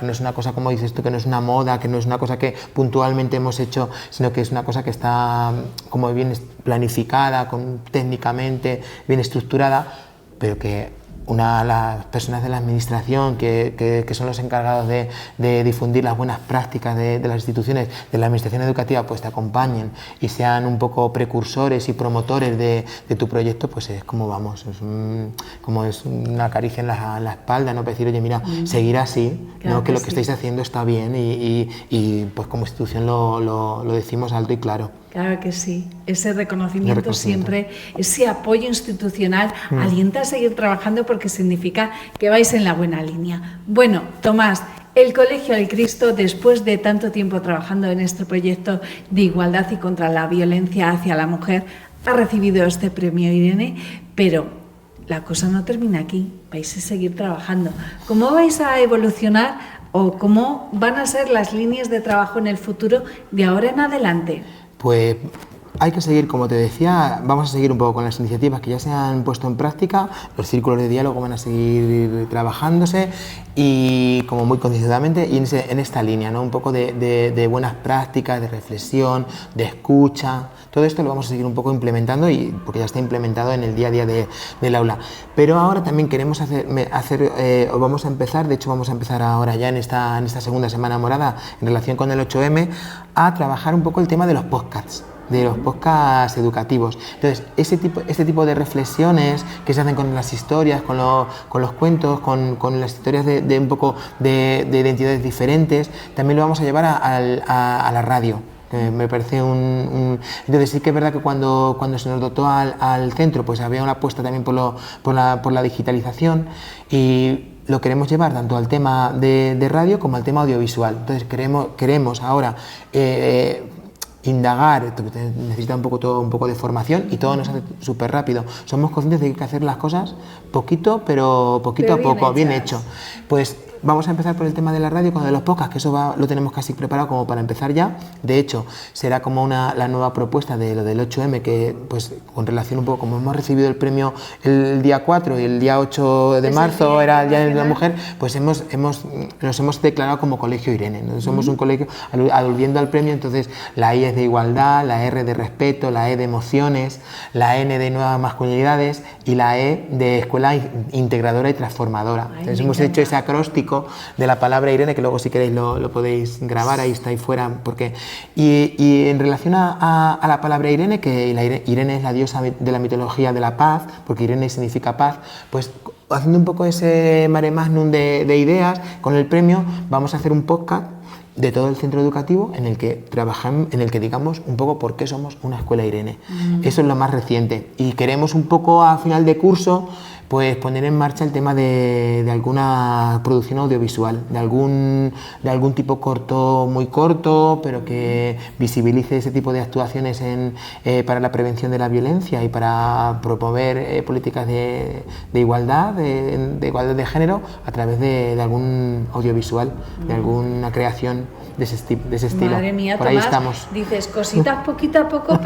no es una cosa, como dices tú, que no es una moda, que no es una cosa que puntualmente hemos hecho, sino que es una cosa que está como bien planificada, técnicamente bien estructurada, pero que las personas de la administración que son los encargados de difundir las buenas prácticas de las instituciones, de la administración educativa, pues te acompañen y sean un poco precursores y promotores de tu proyecto, pues es como es una caricia en la espalda, ¿no? Para decir, oye, mira, seguir así, claro, ¿no? Que lo que estáis haciendo está bien y pues como institución lo decimos alto y claro. Claro que sí, ese reconocimiento siempre, ese apoyo institucional alienta a seguir trabajando porque significa que vais en la buena línea. Bueno, Tomás, el Colegio del Cristo, después de tanto tiempo trabajando en este proyecto de igualdad y contra la violencia hacia la mujer, ha recibido este premio, Irene, pero la cosa no termina aquí, vais a seguir trabajando. ¿Cómo vais a evolucionar o cómo van a ser las líneas de trabajo en el futuro de ahora en adelante? Pues hay que seguir, como te decía, vamos a seguir un poco con las iniciativas que ya se han puesto en práctica, los círculos de diálogo van a seguir trabajándose y como muy concienzudamente y en esta línea, ¿no? Un poco de buenas prácticas, de reflexión, de escucha, todo esto lo vamos a seguir un poco implementando porque ya está implementado en el día a día del aula. Pero ahora también queremos vamos a empezar ahora ya en esta segunda semana morada en relación con el 8M a trabajar un poco el tema de los podcasts educativos. Entonces, este tipo de reflexiones que se hacen con las historias, con los cuentos, con las historias de un poco de identidades diferentes, también lo vamos a llevar a la radio. Me parece entonces sí que es verdad que cuando se nos dotó al centro, pues había una apuesta también por la digitalización y lo queremos llevar tanto al tema de radio como al tema audiovisual. Entonces queremos ahora indagar, necesita un poco de formación y todo nos hace súper rápido. Somos conscientes de que hay que hacer las cosas poquito a poco, bien hecho. Pues vamos a empezar por el tema de la radio, con de los podcasts, que eso lo tenemos casi preparado como para empezar ya. De hecho, será como la nueva propuesta de lo del 8M, que pues con relación un poco, como hemos recibido el premio el día 4 y el día 8 de marzo era el Día de la Mujer, pues nos hemos declarado como Colegio Irene. Entonces somos un colegio, aludiendo al premio, entonces la I es de igualdad, la R de respeto, la E de emociones, la N de nuevas masculinidades y la E de escuela integradora y transformadora. Entonces hemos hecho ese acróstico de la palabra Irene, que luego si queréis lo podéis grabar, ahí está ahí fuera, y en relación a la palabra Irene, que Irene es la diosa de la mitología de la paz, porque Irene significa paz, pues haciendo un poco ese mare magnum de ideas, con el premio vamos a hacer un podcast de todo el centro educativo en el que trabajamos, en el que digamos un poco por qué somos una escuela Irene. Eso es lo más reciente y queremos un poco a final de curso pues poner en marcha el tema de alguna producción audiovisual, de algún tipo corto, muy corto, pero que visibilice ese tipo de actuaciones para la prevención de la violencia y para promover políticas de igualdad, de igualdad de género a través de algún audiovisual, de alguna creación de ese estilo. Madre mía, por Tomás, ahí estamos. Dices cositas poquito a poco,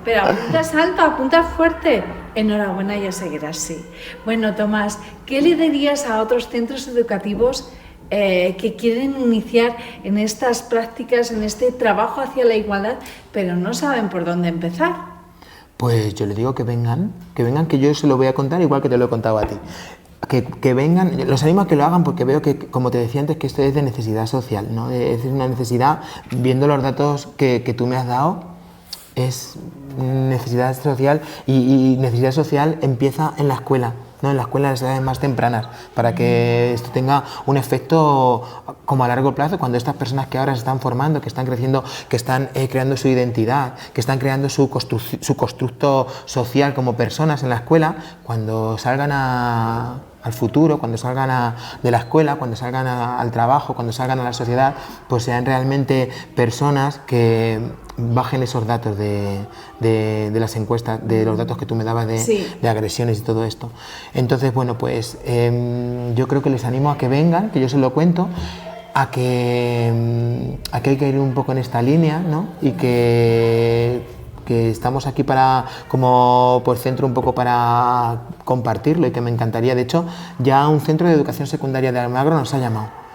pero apuntas alto, apuntas fuerte. Enhorabuena y a seguir así. Bueno, Tomás, ¿qué le dirías a otros centros educativos que quieren iniciar en estas prácticas, en este trabajo hacia la igualdad, pero no saben por dónde empezar? Pues yo le digo que vengan, que yo se lo voy a contar igual que te lo he contado a ti. Que vengan, los animo a que lo hagan porque veo que, como te decía antes, que esto es de necesidad social, ¿no? Es una necesidad, viendo los datos que tú me has dado, es necesidad social y necesidad social empieza en la escuela, ¿no? En la escuela, en las edades más tempranas, para que esto tenga un efecto como a largo plazo, cuando estas personas que ahora se están formando, que están creciendo, que están creando su identidad, que están creando su constructo social como personas en la escuela, cuando salgan al futuro, cuando salgan de la escuela, cuando salgan al trabajo, cuando salgan a la sociedad, pues sean realmente personas que bajen esos datos de las encuestas, de los datos que tú me dabas de agresiones y todo esto. Entonces, bueno, pues yo creo que les animo a que vengan, que yo se lo cuento, a que hay que ir un poco en esta línea, ¿no? Y que estamos aquí como por centro un poco para compartirlo, y que me encantaría. De hecho, ya un centro de educación secundaria de Almagro nos ha llamado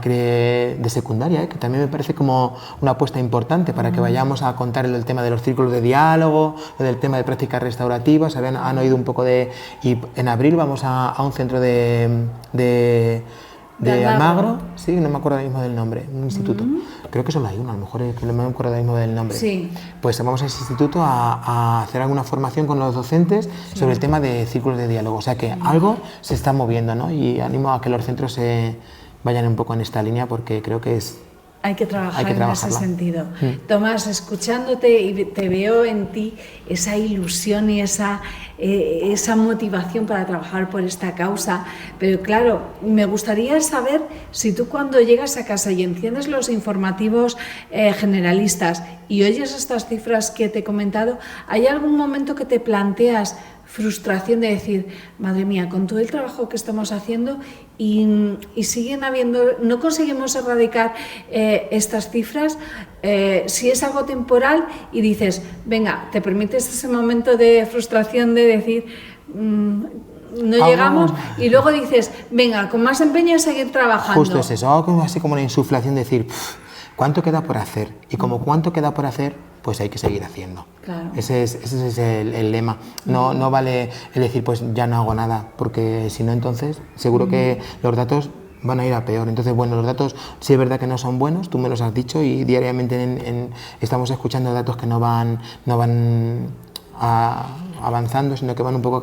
de secundaria, que también me parece como una apuesta importante para que vayamos a contar el tema de los círculos de diálogo, del tema de prácticas restaurativas. Han oído un poco y en abril vamos a un centro de Almagro, sí, no me acuerdo ahora mismo del nombre, un instituto, creo que solo hay uno, a lo mejor es que no me acuerdo ahora mismo del nombre. Sí. Pues vamos a ese instituto a hacer alguna formación con los docentes sobre el tema de círculos de diálogo, o sea que algo se está moviendo, ¿no? Y animo a que los centros se vayan un poco en esta línea, porque creo que hay que trabajar en ese sentido. Tomás, escuchándote, y te veo en ti esa ilusión y esa motivación para trabajar por esta causa, pero claro, me gustaría saber si tú, cuando llegas a casa y enciendes los informativos generalistas y oyes estas cifras que te he comentado, ¿hay algún momento que te planteas frustración de decir, madre mía, con todo el trabajo que estamos haciendo y siguen habiendo, no conseguimos erradicar estas cifras? Si es algo temporal y dices, venga, te permites ese momento de frustración de decir, no llegamos, y luego dices, venga, con más empeño a seguir trabajando. Justo es eso, algo así como una insuflación de decir, ¿cuánto queda por hacer? Y como cuánto queda por hacer, pues hay que seguir haciendo. Claro. Ese es el lema. No vale el decir, pues ya no hago nada, porque si no, entonces seguro que los datos van a ir a peor. Entonces, bueno, los datos sí es verdad que no son buenos, tú me los has dicho, y diariamente estamos escuchando datos que no van avanzando, sino que van un poco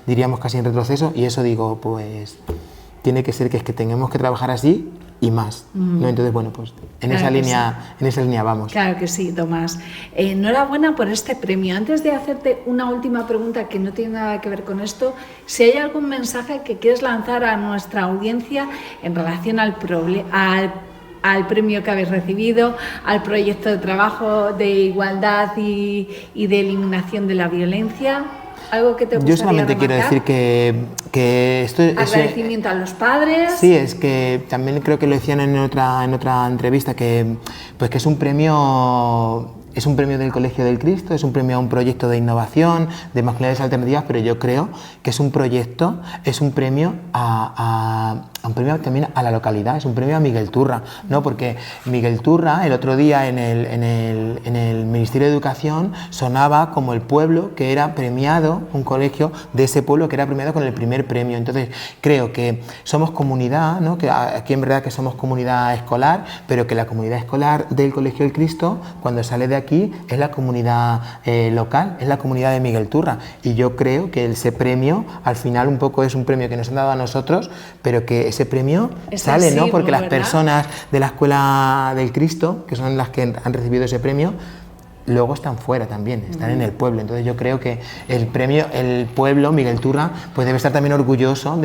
diríamos casi en retroceso, y eso digo, pues tiene que ser que tenemos que trabajar así y más, ¿no? Entonces, bueno, pues en esa línea vamos. Claro que sí, Tomás. Enhorabuena por este premio. Antes de hacerte una última pregunta que no tiene nada que ver con esto, si hay algún mensaje que quieres lanzar a nuestra audiencia en relación al premio que habéis recibido, al proyecto de trabajo de igualdad y de eliminación de la violencia. ¿Algo que te gustaría Yo solamente remarcar? quiero decir que esto es... Agradecimiento a los padres. Sí, es que también creo que lo decían en otra entrevista, que es un premio... Es un premio del Colegio del Cristo, es un premio a un proyecto de innovación, de masculinidades alternativas, pero yo creo que es un premio un premio también a la localidad, es un premio a Miguel Turra, ¿no? Porque Miguel Turra, el otro día en el Ministerio de Educación, sonaba como el pueblo que era premiado, un colegio de ese pueblo que era premiado con el primer premio. Entonces creo que somos comunidad, ¿no? Que aquí en verdad que somos comunidad escolar, pero que la comunidad escolar del Colegio del Cristo, cuando sale de aquí, es la comunidad local, es la comunidad de Miguel Turra, y yo creo que ese premio al final un poco es un premio que nos han dado a nosotros, pero que ese premio sale, ¿no? Porque las personas de la Escuela del Cristo, que son las que han recibido ese premio, luego están fuera también, están en el pueblo. Entonces yo creo que el pueblo, Miguel Turra, pues debe estar también orgulloso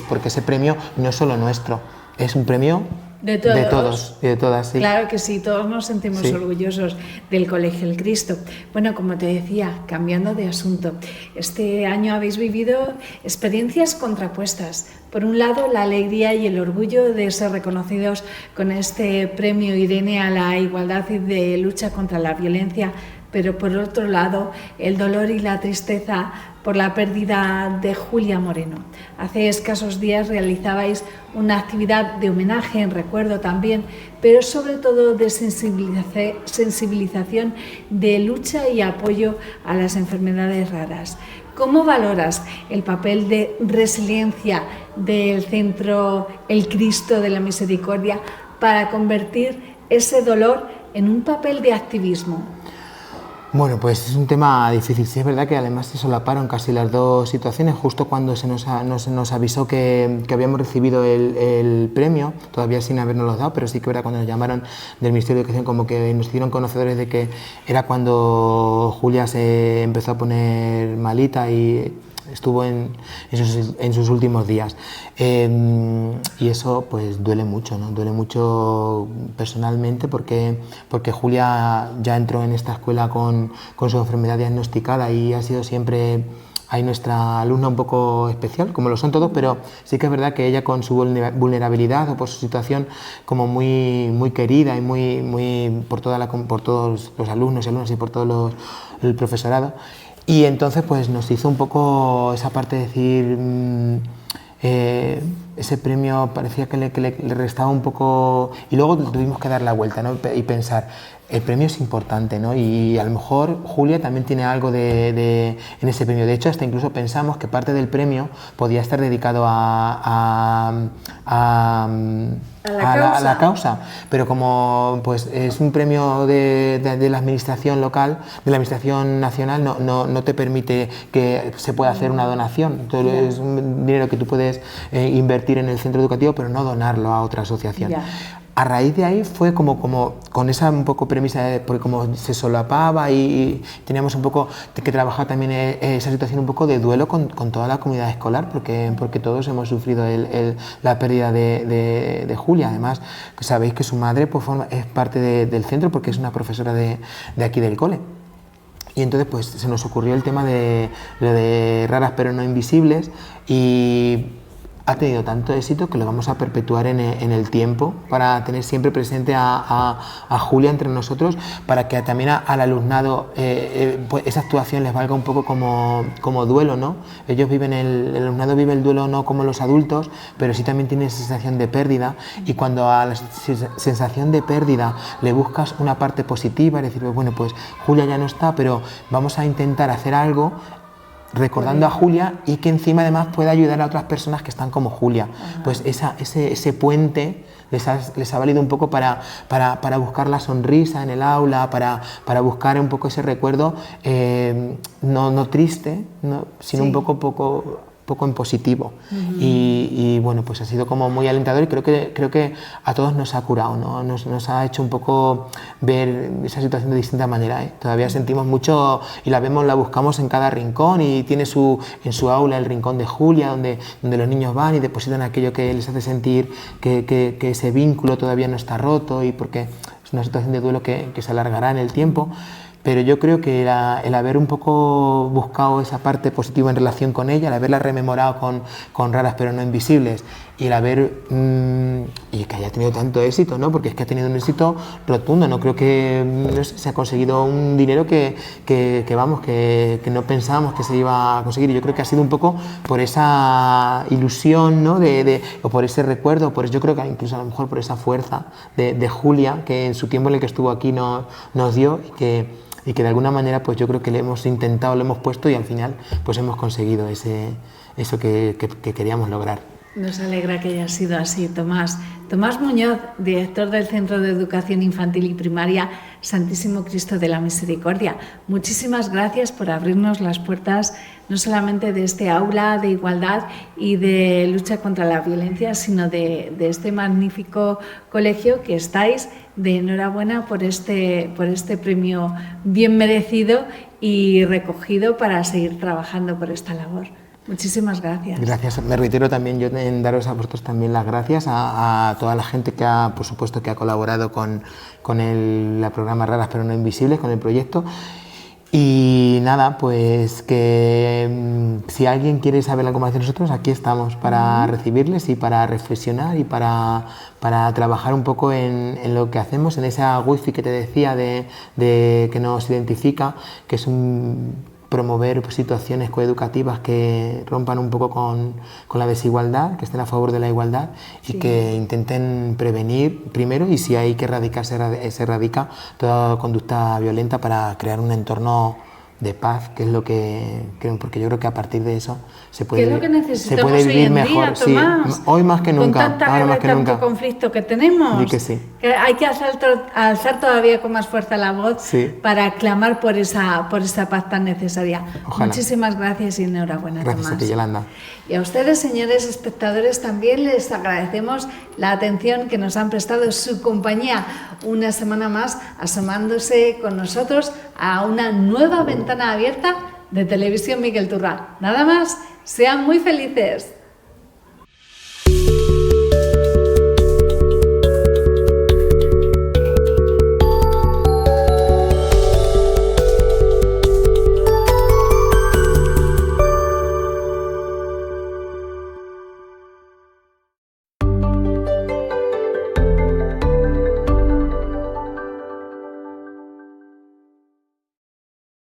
porque ese premio no es solo nuestro, es un premio de todos y de todas, sí. Claro que sí, todos nos sentimos orgullosos del Colegio del Cristo. Bueno, como te decía, cambiando de asunto, este año habéis vivido experiencias contrapuestas, Por un lado, la alegría y el orgullo de ser reconocidos con este premio Irene a la igualdad y de lucha contra la violencia, pero por otro lado, el dolor y la tristeza por la pérdida de Julia Moreno. Hace escasos días realizabais una actividad de homenaje, en recuerdo también, pero sobre todo de sensibilización, de lucha y apoyo a las enfermedades raras. ¿Cómo valoras el papel de resiliencia del Centro El Cristo de la Misericordia para convertir ese dolor en un papel de activismo? Bueno, pues es un tema difícil. Sí, es verdad que además se solaparon casi las dos situaciones. Justo cuando se nos avisó que habíamos recibido el premio, todavía sin habernoslo dado, pero sí que era cuando nos llamaron del Ministerio de Educación, como que nos hicieron conocedores de que era cuando Julia se empezó a poner malita y estuvo en sus últimos días. Y eso pues duele mucho, ¿no? Duele mucho personalmente porque Julia ya entró en esta escuela con su enfermedad diagnosticada y ha sido siempre nuestra alumna un poco especial, como lo son todos, pero sí que es verdad que ella, con su vulnerabilidad o por su situación, como muy querida y muy por todos los alumnos y alumnas y por todo el profesorado. Y entonces pues nos hizo un poco esa parte de decir, ese premio parecía que le restaba un poco, y luego tuvimos que dar la vuelta, ¿no? Y pensar, el premio es importante, ¿no? Y a lo mejor Julia también tiene algo en ese premio. De hecho, hasta incluso pensamos que parte del premio podía estar dedicado a la causa, pero como pues es un premio de la administración local, de la administración nacional, no te permite que se pueda hacer una donación. Entonces, es un dinero que tú puedes invertir en el centro educativo, pero no donarlo a otra asociación. A raíz de ahí fue como con esa un poco premisa, porque como se solapaba y teníamos un poco que trabajar también esa situación un poco de duelo con toda la comunidad escolar, porque todos hemos sufrido la pérdida de Julia. Además, sabéis que su madre pues, es parte del centro porque es una profesora de aquí del cole. Y entonces pues se nos ocurrió el tema de lo de raras pero no invisibles, y ha tenido tanto éxito que lo vamos a perpetuar en el tiempo, para tener siempre presente a Julia entre nosotros, para que también al alumnado pues esa actuación les valga un poco como duelo, ¿no? Ellos el alumnado vive el duelo no como los adultos, pero sí también tiene esa sensación de pérdida, y cuando a la sensación de pérdida le buscas una parte positiva, es decir, bueno, pues Julia ya no está, pero vamos a intentar hacer algo recordando a Julia, y que encima además pueda ayudar a otras personas que están como Julia. Pues ese puente les ha valido un poco para buscar la sonrisa en el aula, para buscar un poco ese recuerdo, no triste, sino un poco en positivo. Y bueno, pues ha sido como muy alentador, y creo que a todos nos ha curado, ¿no? Nos ha hecho un poco ver esa situación de distinta manera, ¿eh? Todavía sentimos mucho y la buscamos en cada rincón, y tiene en su aula el rincón de Julia, donde los niños van y depositan aquello que les hace sentir que ese vínculo todavía no está roto, y porque es una situación de duelo que se alargará en el tiempo. Pero yo creo que el haber un poco buscado esa parte positiva en relación con ella, el haberla rememorado con raras pero no invisibles, y el haber y que haya tenido tanto éxito, ¿no? Porque es que ha tenido un éxito rotundo. No creo que se ha conseguido un dinero que no pensábamos que se iba a conseguir. Y yo creo que ha sido un poco por esa ilusión, ¿no? O por ese recuerdo, yo creo que incluso a lo mejor por esa fuerza de Julia, que en su tiempo en el que estuvo aquí nos dio, y que de alguna manera pues yo creo que le hemos intentado, lo hemos puesto, y al final pues hemos conseguido eso que queríamos lograr. Nos alegra que haya sido así, Tomás. Tomás Muñoz, director del Centro de Educación Infantil y Primaria Santísimo Cristo de la Misericordia. Muchísimas gracias por abrirnos las puertas no solamente de este aula de igualdad y de lucha contra la violencia, sino de este magnífico colegio que estáis. De enhorabuena por este premio bien merecido y recogido para seguir trabajando por esta labor. Muchísimas gracias. Gracias. Me reitero también yo en daros a vosotros también las gracias, a toda la gente que por supuesto, que ha colaborado con el programa Raras pero no invisibles, con el proyecto. Y nada, pues que si alguien quiere saber algo más de nosotros, aquí estamos para recibirles y para reflexionar y para trabajar un poco en lo que hacemos, en esa wifi que te decía de que nos identifica, que es promover situaciones coeducativas que rompan un poco con la desigualdad, que estén a favor de la igualdad y que intenten prevenir primero, y si hay que erradicar, se erradica toda conducta violenta para crear un entorno de paz, que es lo que creo, porque yo creo que a partir de eso se puede, vivir mejor. Tomás, sí, hoy más que nunca, con tanta ahora más que tanto nunca. conflicto que tenemos, Di que sí. Que hay que alzar todavía con más fuerza la voz para clamar por esa paz tan necesaria. Ojalá. Muchísimas gracias y enhorabuena, Gracias Tomás. a ti, Yolanda. Y a ustedes, señores espectadores, también les agradecemos la atención que nos han prestado, su compañía, una semana más asomándose con nosotros a una nueva ventana abierta de Televisión Miguel Turra. Nada más, sean muy felices.